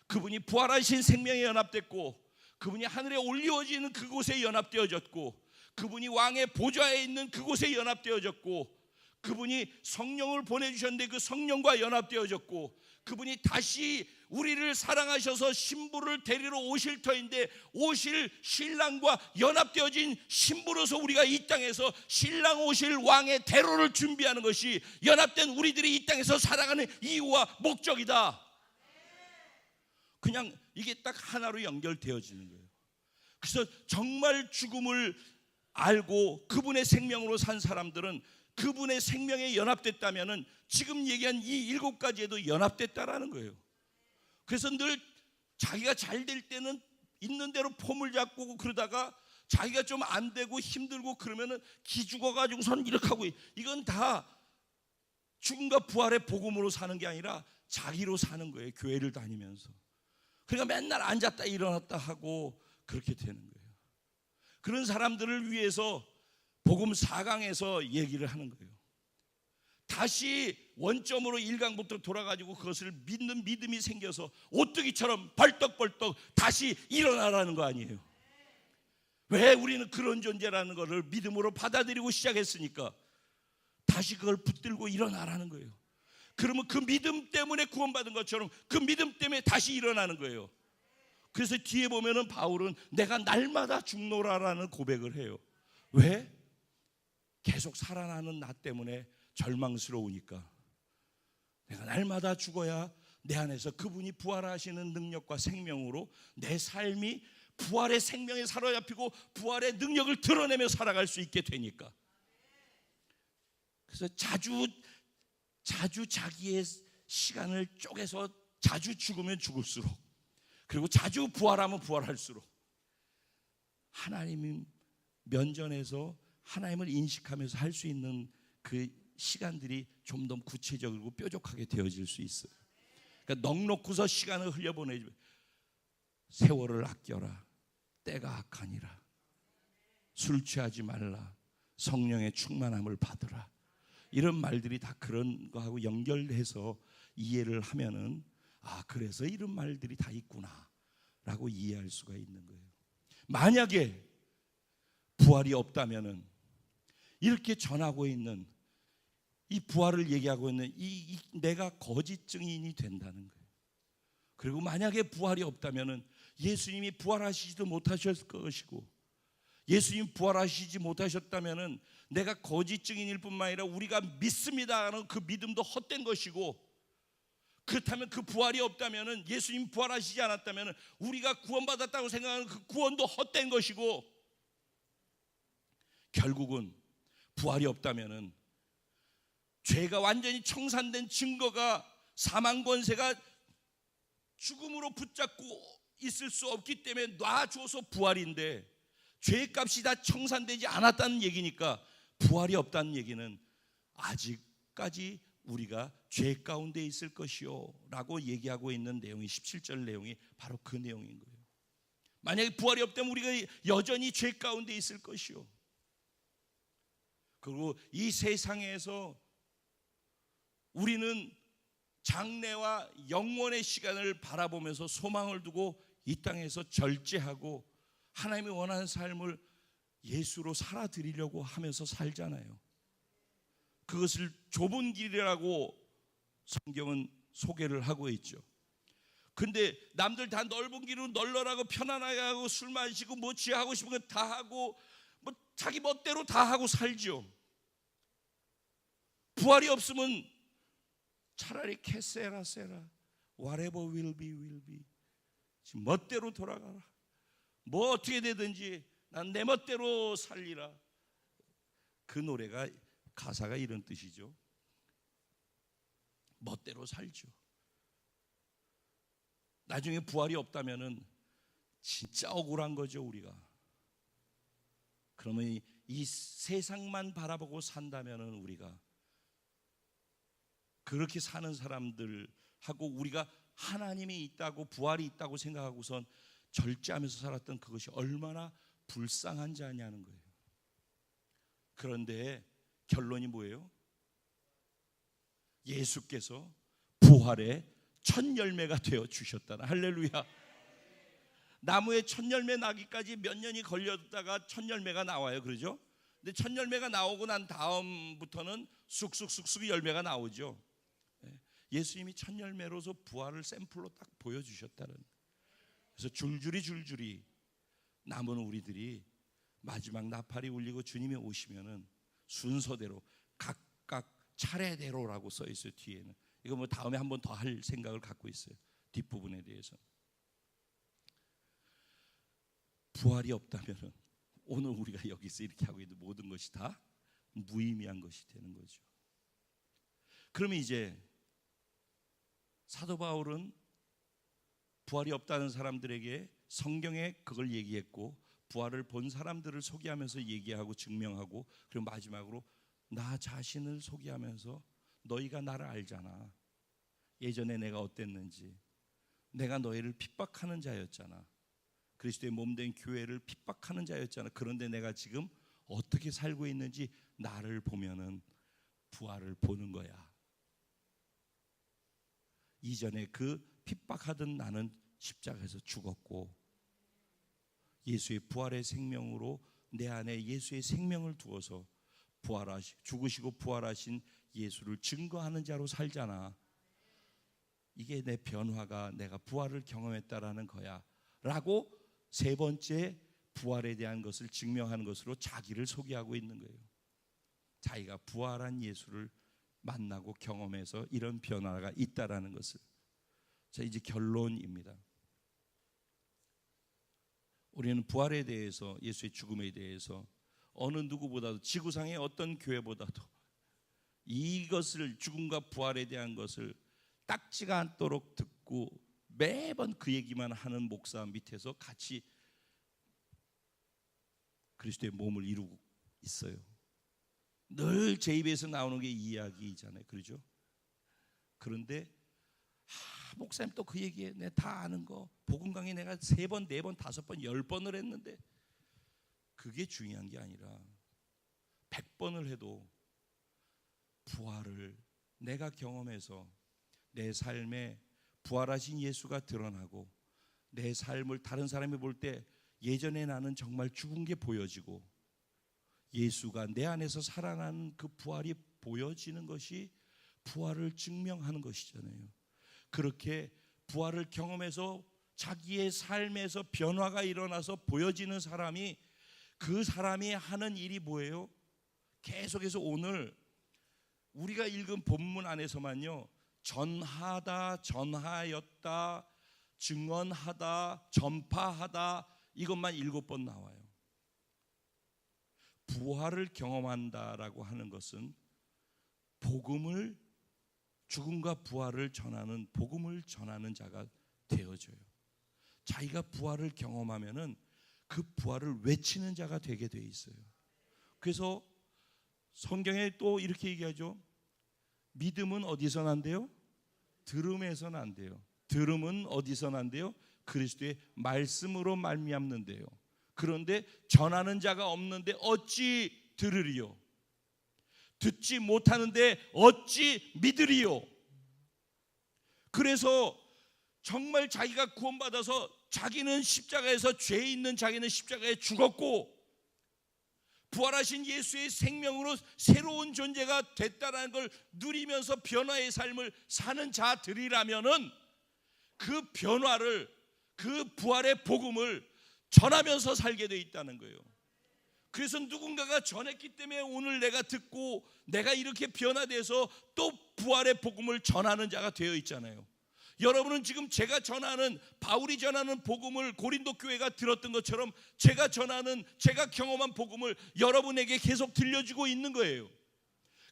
그분이 부활하신 생명에 연합됐고, 그분이 하늘에 올리워지는 그곳에 연합되어졌고, 그분이 왕의 보좌에 있는 그곳에 연합되어졌고, 그분이 성령을 보내주셨는데 그 성령과 연합되어졌고, 그분이 다시 우리를 사랑하셔서 신부를 데리러 오실 터인데 오실 신랑과 연합되어진 신부로서 우리가 이 땅에서 신랑 오실 왕의 대로를 준비하는 것이 연합된 우리들이 이 땅에서 살아가는 이유와 목적이다. 그냥 이게 딱 하나로 연결되어지는 거예요. 그래서 정말 죽음을 알고 그분의 생명으로 산 사람들은 그분의 생명에 연합됐다면은 지금 얘기한 이 7가지에도 연합됐다라는 거예요. 그래서 늘 자기가 잘 될 때는 있는 대로 폼을 잡고 그러다가 자기가 좀 안 되고 힘들고 그러면은 기죽어 가지고선 이렇게 하고, 이건 다 죽음과 부활의 복음으로 사는 게 아니라 자기로 사는 거예요. 교회를 다니면서. 그러니까 맨날 앉았다 일어났다 하고 그렇게 되는 거예요. 그런 사람들을 위해서 복음 4강에서 얘기를 하는 거예요. 다시 원점으로 1강부터 돌아가지고 그것을 믿는 믿음이 생겨서 오뚜기처럼 벌떡벌떡 다시 일어나라는 거 아니에요. 왜? 우리는 그런 존재라는 것을 믿음으로 받아들이고 시작했으니까 다시 그걸 붙들고 일어나라는 거예요. 그러면 그 믿음 때문에 구원받은 것처럼 그 믿음 때문에 다시 일어나는 거예요. 그래서 뒤에 보면은 바울은 내가 날마다 죽노라라는 고백을 해요. 왜? 계속 살아나는 나 때문에 절망스러우니까. 내가 날마다 죽어야 내 안에서 그분이 부활하시는 능력과 생명으로 내 삶이 부활의 생명에 사로잡히고 부활의 능력을 드러내며 살아갈 수 있게 되니까. 그래서 자주 자기의 시간을 쪼개서 자주 죽으면 죽을수록, 그리고 자주 부활하면 부활할수록 하나님이 면전에서 하나님을 인식하면서 할 수 있는 그 시간들이 좀 더 구체적이고 뾰족하게 되어질 수 있어요. 그러니까 넋놓고서 시간을 흘려보내지. 세월을 아껴라. 때가 악하니라. 술 취하지 말라. 성령의 충만함을 받으라. 이런 말들이 다 그런 거하고 연결해서 이해를 하면은, 아, 그래서 이런 말들이 다 있구나 라고 이해할 수가 있는 거예요. 만약에 부활이 없다면은 이렇게 전하고 있는 이 부활을 얘기하고 있는 이 내가 거짓 증인이 된다는 거예요. 그리고 만약에 부활이 없다면은 예수님이 부활하시지도 못하셨을 것이고, 예수님 부활하시지 못하셨다면은 내가 거짓 증인일 뿐만 아니라 우리가 믿습니다 하는 그 믿음도 헛된 것이고, 그렇다면 그 부활이 없다면은, 예수님 부활하시지 않았다면은 우리가 구원받았다고 생각하는 그 구원도 헛된 것이고, 결국은 부활이 없다면은 죄가 완전히 청산된 증거가, 사망 권세가 죽음으로 붙잡고 있을 수 없기 때문에 놔줘서 부활인데, 죄값이 다 청산되지 않았다는 얘기니까 부활이 없다는 얘기는 아직까지 우리가 죄 가운데 있을 것이요 라고 얘기하고 있는 내용이 17절 내용이 바로 그 내용인 거예요. 만약에 부활이 없다면 우리가 여전히 죄 가운데 있을 것이요. 그리고 이 세상에서 우리는 장래와 영원의 시간을 바라보면서 소망을 두고 이 땅에서 절제하고 하나님이 원하는 삶을 예수로 살아드리려고 하면서 살잖아요. 그것을 좁은 길이라고 성경은 소개를 하고 있죠. 근데 남들 다 넓은 길로 널널하고 편안하게 하고 술 마시고 뭐 지 하고 싶은 거 다 하고 뭐 자기 멋대로 다 하고 살죠. 부활이 없으면 차라리 캐세라 세라 whatever will be 지금 멋대로 돌아가라. 뭐 어떻게 되든지 난 내 멋대로 살리라. 그 노래가 가사가 이런 뜻이죠. 멋대로 살죠. 나중에 부활이 없다면은 진짜 억울한 거죠, 우리가. 그러면 이 세상만 바라보고 산다면은 우리가 그렇게 사는 사람들하고 우리가 하나님이 있다고 부활이 있다고 생각하고선 절제하면서 살았던 그것이 얼마나 불쌍한지 아냐는 거예요. 그런데 결론이 뭐예요? 예수께서 부활의 첫 열매가 되어 주셨다는, 할렐루야. 나무에 첫 열매 나기까지 몇 년이 걸렸다가 첫 열매가 나와요, 그러죠? 근데 첫 열매가 나오고 난 다음부터는 쑥쑥쑥쑥 열매가 나오죠. 예수님이 첫 열매로서 부활을 샘플로 딱 보여주셨다는. 그래서 줄줄이 남은 우리들이 마지막 나팔이 울리고 주님이 오시면은 순서대로 각각 차례대로라고 써 있어요. 뒤에는 이거 뭐 다음에 한 번 더 할 생각을 갖고 있어요. 뒷부분에 대해서. 부활이 없다면은 오늘 우리가 여기서 이렇게 하고 있는 모든 것이 다 무의미한 것이 되는 거죠. 그러면 이제 사도 바울은 부활이 없다는 사람들에게 성경에 그걸 얘기했고, 부활을 본 사람들을 소개하면서 얘기하고 증명하고, 그리고 마지막으로 나 자신을 소개하면서 너희가 나를 알잖아. 예전에 내가 어땠는지. 내가 너희를 핍박하는 자였잖아. 그리스도의 몸된 교회를 핍박하는 자였잖아. 그런데 내가 지금 어떻게 살고 있는지 나를 보면은 부활을 보는 거야. 이전에 그 핍박하던 나는 십자가에서 죽었고 예수의 부활의 생명으로 내 안에 예수의 생명을 두어서 죽으시고 부활하신 예수를 증거하는 자로 살잖아. 이게 내 변화가 내가 부활을 경험했다라는 거야 라고 세 번째 부활에 대한 것을 증명하는 것으로 자기를 소개하고 있는 거예요. 자기가 부활한 예수를 만나고 경험해서 이런 변화가 있다라는 것을. 자, 이제 결론입니다. 우리는 부활에 대해서, 예수의 죽음에 대해서 어느 누구보다도, 지구상의 어떤 교회보다도 이것을, 죽음과 부활에 대한 것을 딱지가 않도록 듣고 매번 그 얘기만 하는 목사 밑에서 같이 그리스도의 몸을 이루고 있어요. 늘 제 입에서 나오는 게 이 이야기잖아요. 그렇죠? 그런데 목사님 또 그 얘기에 내가 다 아는 거, 복음 강의 내가 3번, 4번, 5번, 10번을 했는데 그게 중요한 게 아니라 100번을 해도 부활을 내가 경험해서 내 삶에 부활하신 예수가 드러나고 내 삶을 다른 사람이 볼 때 예전에 나는 정말 죽은 게 보여지고 예수가 내 안에서 살아나는 그 부활이 보여지는 것이 부활을 증명하는 것이잖아요. 그렇게 부활을 경험해서 자기의 삶에서 변화가 일어나서 보여지는 사람이, 그 사람이 하는 일이 뭐예요? 계속해서 오늘 우리가 읽은 본문 안에서만요, 전하다, 전하였다, 증언하다, 전파하다, 이것만 7번 나와요. 부활을 경험한다라고 하는 것은 복음을, 죽음과 부활을 전하는, 복음을 전하는 자가 되어져요. 자기가 부활을 경험하면은 그 부활을 외치는 자가 되게 돼 있어요. 그래서 성경에 또 이렇게 얘기하죠. 믿음은 어디서 난대요? 들음에서 난대요. 들음은 어디서 난대요? 그리스도의 말씀으로 말미암는데요. 그런데 전하는 자가 없는데 어찌 들으리요? 듣지 못하는데 어찌 믿으리요? 그래서 정말 자기가 구원받아서 자기는 십자가에서 죄 있는 자기는 십자가에 죽었고 부활하신 예수의 생명으로 새로운 존재가 됐다는 걸 누리면서 변화의 삶을 사는 자들이라면은 그 변화를, 그 부활의 복음을 전하면서 살게 돼 있다는 거예요. 그래서 누군가가 전했기 때문에 오늘 내가 듣고 내가 이렇게 변화돼서 또 부활의 복음을 전하는 자가 되어 있잖아요. 여러분은 지금 제가 전하는, 바울이 전하는 복음을 고린도 교회가 들었던 것처럼 제가 전하는, 제가 경험한 복음을 여러분에게 계속 들려주고 있는 거예요.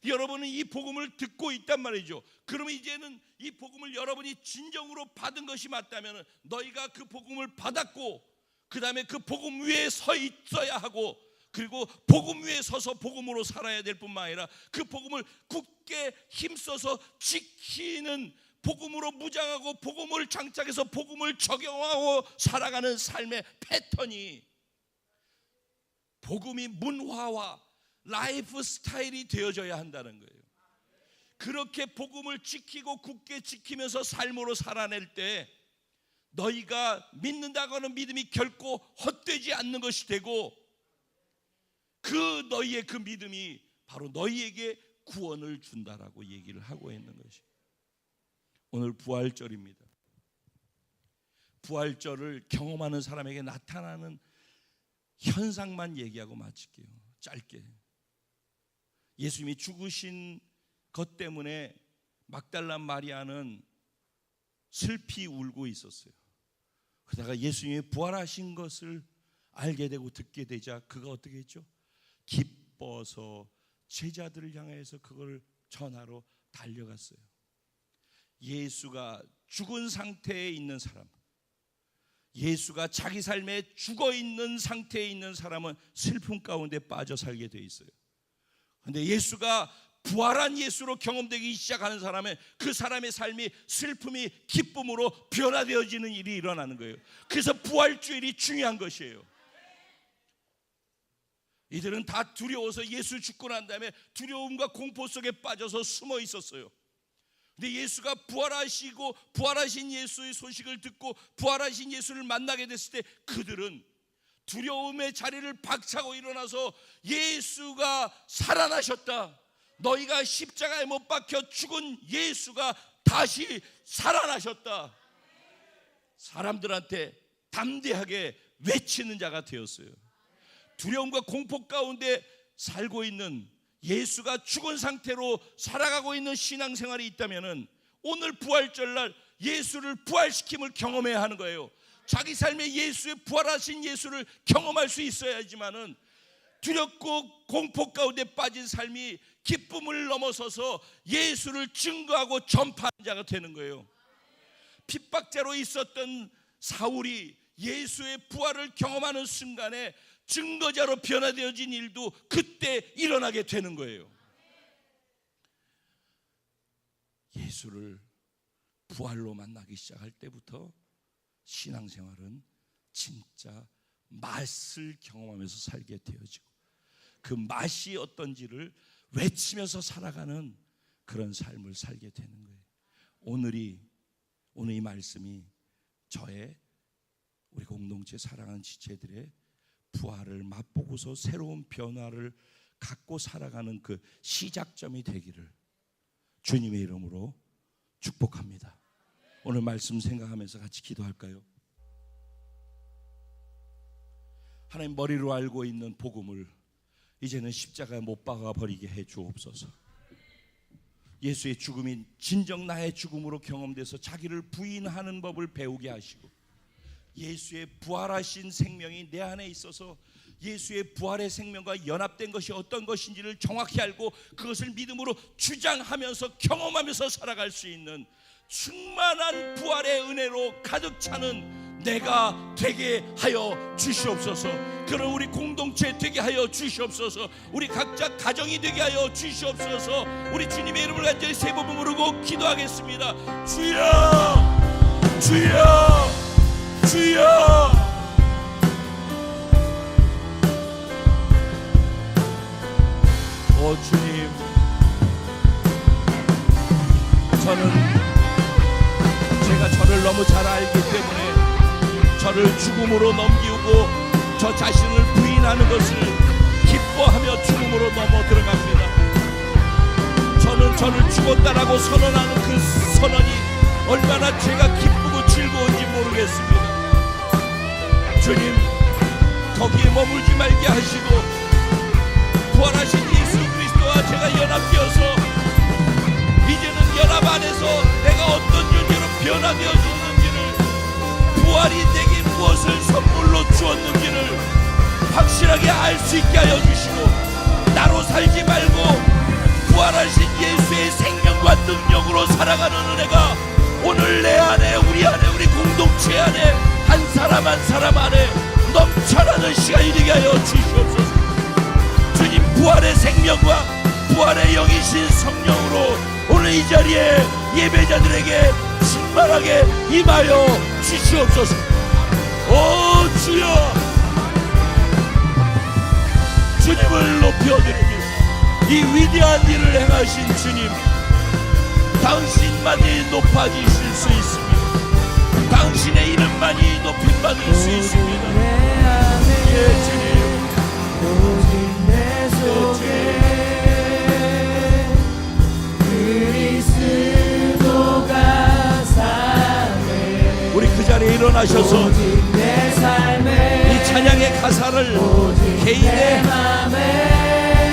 여러분은 이 복음을 듣고 있단 말이죠. 그러면 이제는 이 복음을 여러분이 진정으로 받은 것이 맞다면 너희가 그 복음을 받았고 그 다음에 그 복음 위에 서 있어야 하고, 그리고 복음 위에 서서 복음으로 살아야 될 뿐만 아니라 그 복음을 굳게 힘써서 지키는, 복음으로 무장하고 복음을 장착해서 복음을 적용하고 살아가는 삶의 패턴이 복음이 문화와 라이프 스타일이 되어져야 한다는 거예요. 그렇게 복음을 지키고 굳게 지키면서 삶으로 살아낼 때 너희가 믿는다고 하는 믿음이 결코 헛되지 않는 것이 되고, 그 너희의 그 믿음이 바로 너희에게 구원을 준다라고 얘기를 하고 있는 것이. 오늘 부활절입니다. 부활절을 경험하는 사람에게 나타나는 현상만 얘기하고 마칠게요. 짧게. 예수님이 죽으신 것 때문에 막달라 마리아는 슬피 울고 있었어요. 그러다가 예수님이 부활하신 것을 알게 되고 듣게 되자 그가 어떻게 했죠? 기뻐서 제자들을 향해서 그걸 전하러 달려갔어요. 예수가 죽은 상태에 있는 사람, 예수가 자기 삶에 죽어있는 상태에 있는 사람은 슬픔 가운데 빠져 살게 돼 있어요. 그런데 예수가 부활한 예수로 경험되기 시작하는 사람은 그 사람의 삶이 슬픔이 기쁨으로 변화되어지는 일이 일어나는 거예요. 그래서 부활주일이 중요한 것이에요. 이들은 다 두려워서 예수 죽고 난 다음에 두려움과 공포 속에 빠져서 숨어 있었어요. 근데 예수가 부활하시고 부활하신 예수의 소식을 듣고 부활하신 예수를 만나게 됐을 때 그들은 두려움의 자리를 박차고 일어나서 예수가 살아나셨다, 너희가 십자가에 못 박혀 죽은 예수가 다시 살아나셨다, 사람들한테 담대하게 외치는 자가 되었어요. 두려움과 공포 가운데 살고 있는, 예수가 죽은 상태로 살아가고 있는 신앙생활이 있다면 오늘 부활절날 예수를 부활시킴을 경험해야 하는 거예요. 자기 삶에 예수의 부활하신 예수를 경험할 수 있어야지만은 두렵고 공포 가운데 빠진 삶이 기쁨을 넘어서서 예수를 증거하고 전파하는 자가 되는 거예요. 핍박자로 있었던 사울이 예수의 부활을 경험하는 순간에 증거자로 변화되어진 일도 그때 일어나게 되는 거예요. 예수를 부활로 만나기 시작할 때부터 신앙생활은 진짜 맛을 경험하면서 살게 되어지고 그 맛이 어떤지를 외치면서 살아가는 그런 삶을 살게 되는 거예요. 오늘 이 말씀이 저의 우리 공동체 사랑하는 지체들의 부활을 맛보고서 새로운 변화를 갖고 살아가는 그 시작점이 되기를 주님의 이름으로 축복합니다. 오늘 말씀 생각하면서 같이 기도할까요? 하나님, 머리로 알고 있는 복음을 이제는 십자가에 못 박아 버리게 해 주옵소서. 예수의 죽음이 진정 나의 죽음으로 경험돼서 자기를 부인하는 법을 배우게 하시고, 예수의 부활하신 생명이 내 안에 있어서 예수의 부활의 생명과 연합된 것이 어떤 것인지를 정확히 알고 그것을 믿음으로 주장하면서 경험하면서 살아갈 수 있는 충만한 부활의 은혜로 가득 차는 내가 되게 하여 주시옵소서. 그런 우리 공동체 되게 하여 주시옵소서. 우리 각자 가정이 되게 하여 주시옵소서. 우리 주님의 이름을 간절히 세 번 부르고 기도하겠습니다. 주여, 주여, 주여. 오 주님, 저는 제가 저를 너무 잘 알기 때문에 저를 죽음으로 넘기고 저 자신을 부인하는 것을 기뻐하며 죽음으로 넘어 들어갑니다. 저는 저를 죽었다라고 선언하는 그 선언이 얼마나 제가 기쁘고 즐거운지 모르겠습니다. 주님, 거기에 머물지 말게 하시고 부활하신 예수 그리스도와 제가 연합되어서 이제는 연합 안에서 내가 어떤 존재로 변화되어졌는지를, 부활이 내게 무엇을 선물로 주었는지를 확실하게 알 수 있게 하여 주시고, 나로 살지 말고 부활하신 예수의 생명과 능력으로 살아가는 은혜가 오늘 내 안에, 우리 안에, 우리 공동체 안에, 한 사람 한 사람 안에 넘쳐나는 시간이 되게 하여 주시옵소서. 주님, 부활의 생명과 부활의 영이신 성령으로 오늘 이 자리에 예배자들에게 충만하게 임하여 주시옵소서. 오 주여, 주님을 높여드립니다. 이 위대한 일을 행하신 주님, 당신만이 높아지실 수 있습니다. 당신의 이름만이 높임받을 수 있습니다. 예 주님, 오직 내 속에 그리스도가 사네. 우리 그 자리에 일어나셔서 오직 내 삶에 이 찬양의 가사를 개인의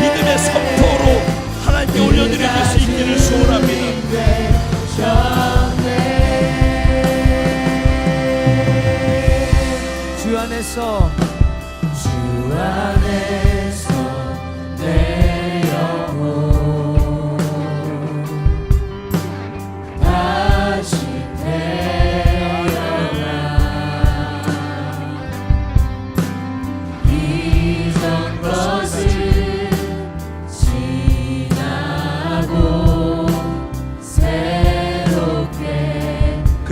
믿음의 선포로 하나님께 올려드릴 수 있기를 소원합니다. 주 안에서 내 영혼 다시 태어나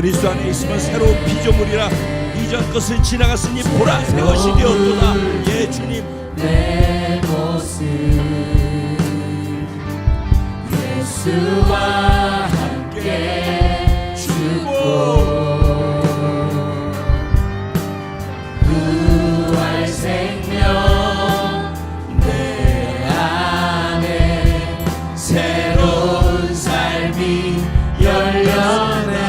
그리스도 안에 있으면 새로운 피조물이라 이전 것을 지나갔으니 보라 새 것이 되었도다. 예 주님, 내 모습 예수와 함께 죽고 부활 생명 내 안에 새로운 삶이 열려내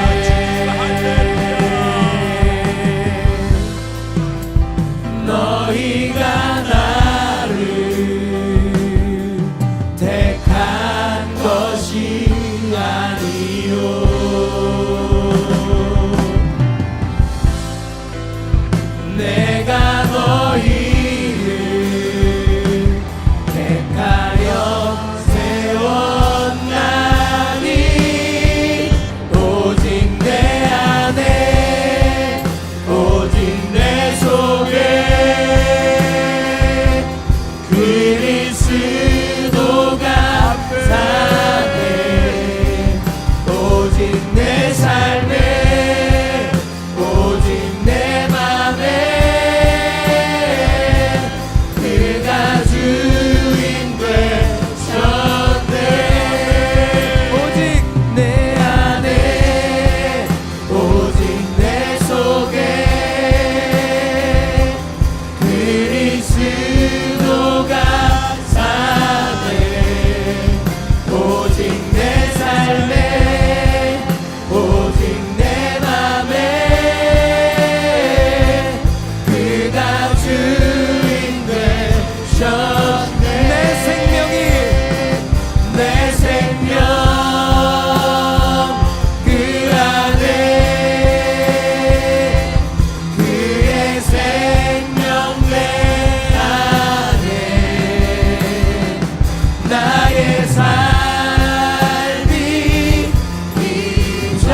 너희가 나를 택한 것이 아니요 내가 너희를 택하여 세웠나니 오직 내 안에 오직 내 속에 그리스도가 사네 오직 내 삶에 오직 내 맘에 그가 주인 되셨네 오직 내 안에 오직 내 속에 그리스도가 사네 오직 내 삶에 오직 내 맘에 그가 주인 되셨네 내 생명 그 안에 그의 생명 내 안에 나의 삶이 이전과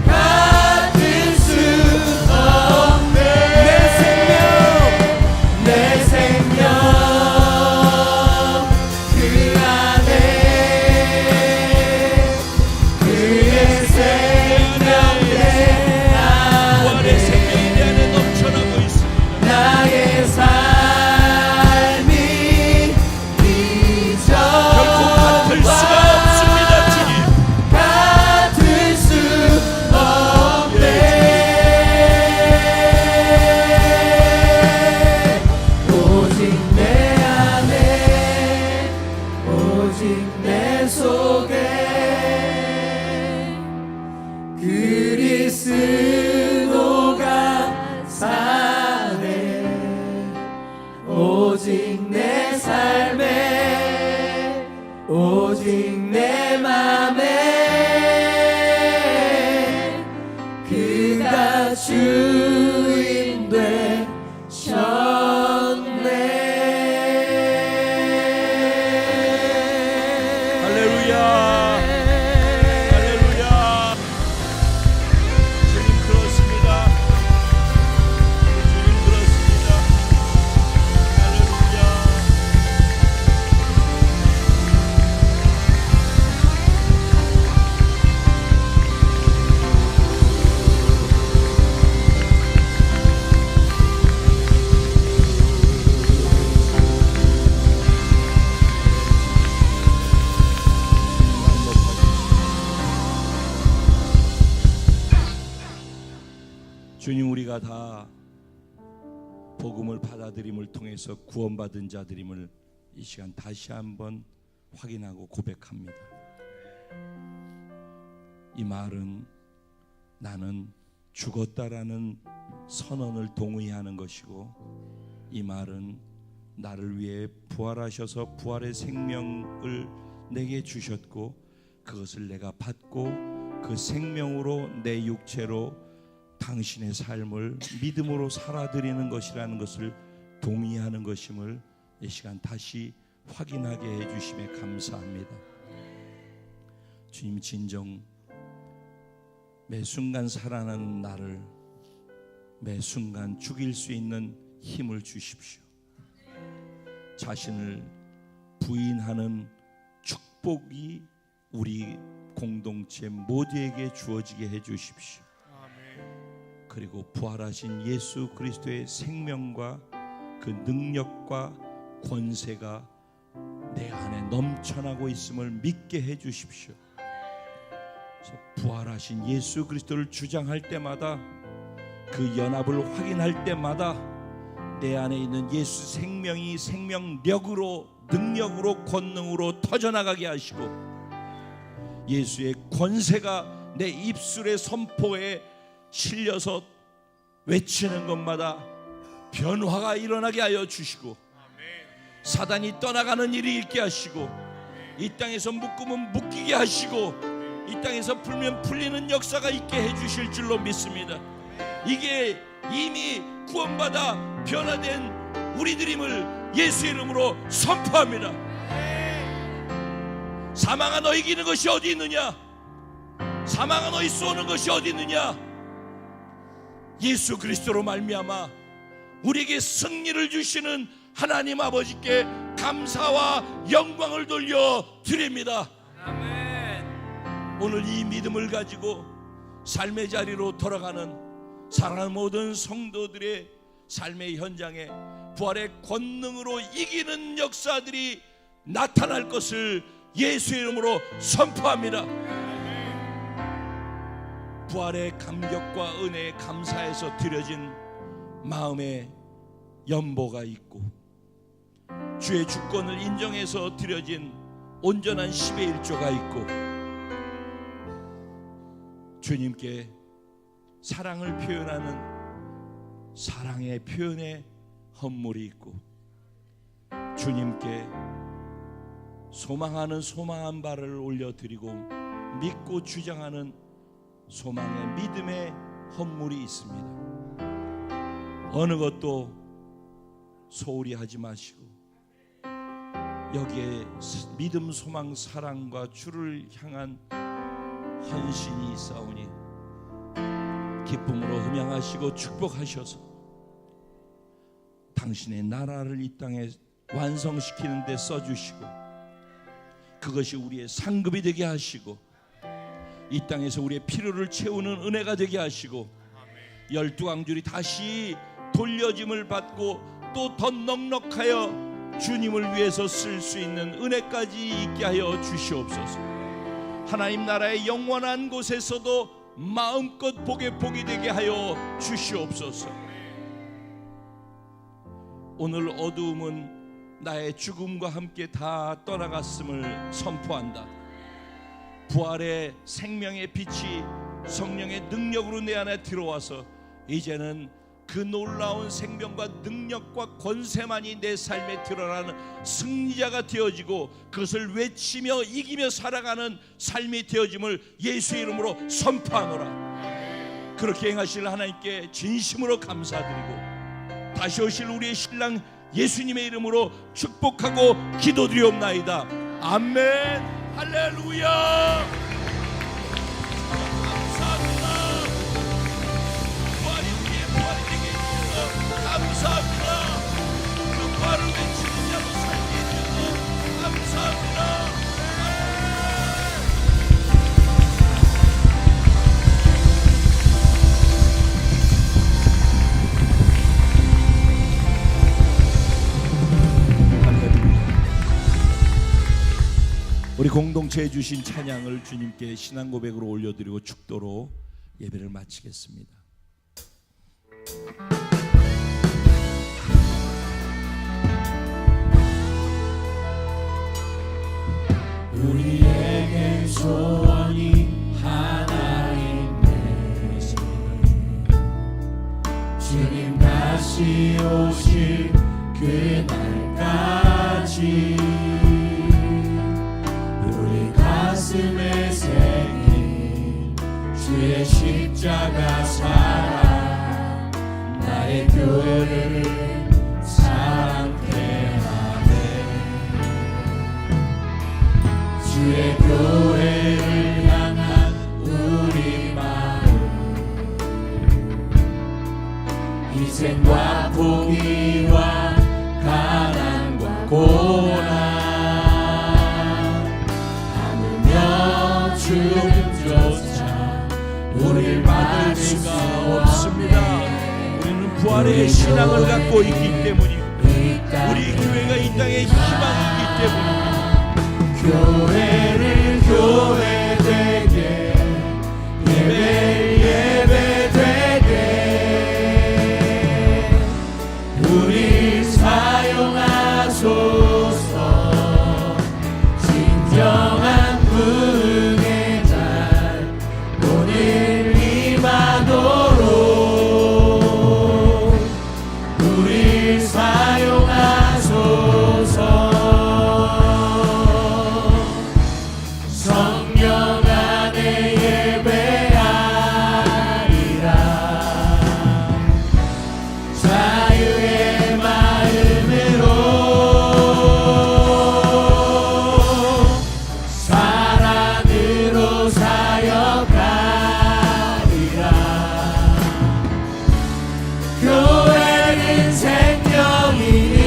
같을 수 없네 내 생명 그 안에 그의 생명 내 부활의 생명이 내 안에 넘쳐나고 있습니다. 나의 삶이 결코 같을 수가 없습니다. 주님, 같을 수 없네 오직 내 안에 오직 내 속에 그리스도가 사네 오직 내 삶에 오직 내 맘에 그가 주인 되셨네 할렐루야, 할렐루야. 주님 그렇습니다. 주님 그렇습니다. 할렐루야. 주님, 우리가 다 복음을 받아들임을 통해서 구원받은 자들임을 이 시간 다시 한번 확인하고 고백합니다. 이 말은 나는 죽었다라는 선언을 동의하는 것이고, 이 말은 나를 위해 부활하셔서 부활의 생명을 내게 주셨고 그것을 내가 받고 그 생명으로 내 육체로 당신의 삶을 믿음으로 살아드리는 것이라는 것을 동의하는 것임을 이 시간 다시 확인하게 해주심에 감사합니다. 주님, 진정 매 순간 살아나는 나를 매 순간 죽일 수 있는 힘을 주십시오. 자신을 부인하는 축복이 우리 공동체 모두에게 주어지게 해주십시오. 그리고 부활하신 예수 그리스도의 생명과 그 능력과 권세가 내 안에 넘쳐나고 있음을 믿게 해주십시오. 그래서 부활하신 예수 그리스도를 주장할 때마다, 그 연합을 확인할 때마다 내 안에 있는 예수 생명이 생명력으로, 능력으로, 권능으로 터져나가게 하시고, 예수의 권세가 내 입술의 선포에 실려서 외치는 것마다 변화가 일어나게 하여 주시고, 사단이 떠나가는 일이 있게 하시고, 이 땅에서 묶으면 묶이게 하시고, 이 땅에서 풀면 풀리는 역사가 있게 해주실 줄로 믿습니다. 이게 이미 구원받아 변화된 우리들임을 예수의 이름으로 선포합니다. 사망아 너희 이기는 것이 어디 있느냐? 사망아 너희 쏘는 것이 어디 있느냐? 예수 그리스도로 말미암아 우리에게 승리를 주시는 하나님 아버지께 감사와 영광을 돌려 드립니다. 아멘. 오늘 이 믿음을 가지고 삶의 자리로 돌아가는 사랑하는 모든 성도들의 삶의 현장에 부활의 권능으로 이기는 역사들이 나타날 것을 예수의 이름으로 선포합니다. 부활의 감격과 은혜에 감사해서 드려진 마음의 연보가 있고, 주의 주권을 인정해서 드려진 온전한 10의 1조가 있고, 주님께 사랑을 표현하는 사랑의 표현의 헌물이 있고, 주님께 소망하는 소망한 바를 올려드리고 믿고 주장하는 소망의 믿음의 헌물이 있습니다. 어느 것도 소홀히 하지 마시고 여기에 믿음, 소망, 사랑과 주를 향한 헌신이 있사오니 기쁨으로 흠양하시고 축복하셔서 당신의 나라를 이 땅에 완성시키는 데 써주시고, 그것이 우리의 상급이 되게 하시고, 이 땅에서 우리의 필요를 채우는 은혜가 되게 하시고, 12광줄이 다시 돌려짐을 받고 또 더 넉넉하여 주님을 위해서 쓸 수 있는 은혜까지 있게 하여 주시옵소서. 하나님 나라의 영원한 곳에서도 마음껏 복에 복이 되게 하여 주시옵소서. 오늘 어두움은 나의 죽음과 함께 다 떠나갔음을 선포한다. 부활의 생명의 빛이 성령의 능력으로 내 안에 들어와서 이제는 그 놀라운 생명과 능력과 권세만이 내 삶에 드러나는 승리자가 되어지고, 그것을 외치며 이기며 살아가는 삶이 되어짐을 예수의 이름으로 선포하노라. 그렇게 행하실 하나님께 진심으로 감사드리고, 다시 오실 우리의 신랑 예수님의 이름으로 축복하고 기도드리옵나이다. 아멘. 할렐루야. 감사합니다. 그 부활을 외치는 자로 살게 해주셔서 감사합니다. 우리 공동체에 주신 찬양을 주님께 신앙 고백으로 올려드리고 축도로 예배를 마치겠습니다. 우리에게 소원이 하나 있네. 주님 다시 오실 그날까지 우리 가슴에 새긴 주의 십자가 사랑, 나의 교회를 사랑케 주의 교회를 향한 우리 마음, 희생과 포기와 가난과 고난, 담으며 죽음조차 우릴 막을 수가 없습니다. 우리는 부활의 신앙을 갖고 있기 때문이고 우리 교회가 이 땅에 희망이기 때문입니다. 교회를 교회 되게 예배 되게 우리 사용하소서. 진정한 부흥의 날 오늘 임하도록 우리 사용하소서. 성령 안에 예배하리라. 자유의 마음으로 사랑으로 사역하리라. 교회는 생명이니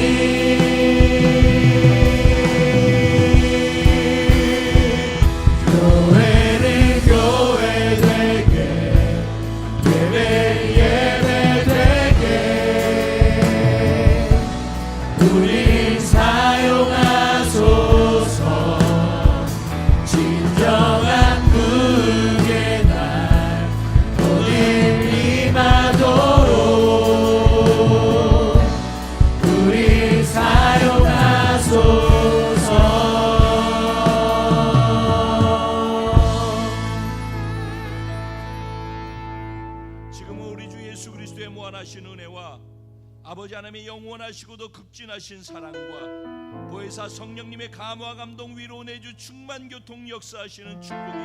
교회를 교회 되게 예배 되게 우리 사용하소서. 진정한 부흥의 날 오늘 임하도록 우리 사용하소서. 지금은 우리 주 예수 그리스도의 무한하신 은혜와 아버지 하나님의 영원하시고도 극진하신 사랑과 보혜사 성령님의 감화 감동 위로 내주 충만 교통 역사하시는 축복이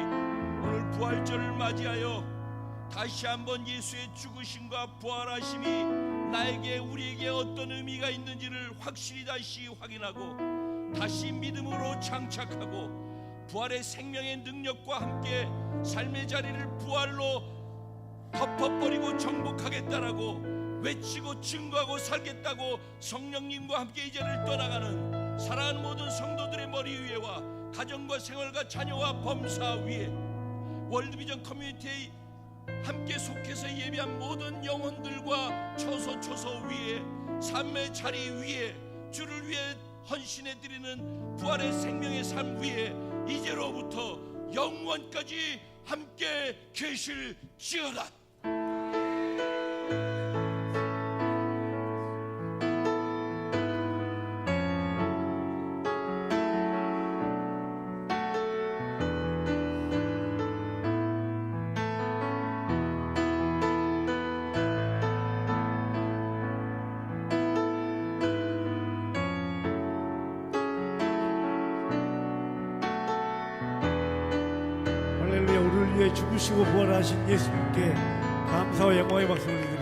오늘 부활절을 맞이하여 다시 한번 예수의 죽으심과 부활하심이 나에게 우리에게 어떤 의미가 있는지를 확실히 다시 확인하고 다시 믿음으로 장착하고 부활의 생명의 능력과 함께 삶의 자리를 부활로 덮어버리고 정복하겠다라고 외치고 증거하고 살겠다고 성령님과 함께 이제를 떠나가는 사랑하는 모든 성도들의 머리 위에와 가정과 생활과 자녀와 범사 위에 월드비전 커뮤니티에 함께 속해서 예배한 모든 영혼들과 처소 위에 삶의 자리 위에 주를 위해 헌신해드리는 부활의 생명의 삶 위에 이제로부터 영원까지 함께 계실지어다. 할렐루야. 우리를 위해 죽으시고 부활하신 예수님께 감사와 영광의 박수를 드립니다.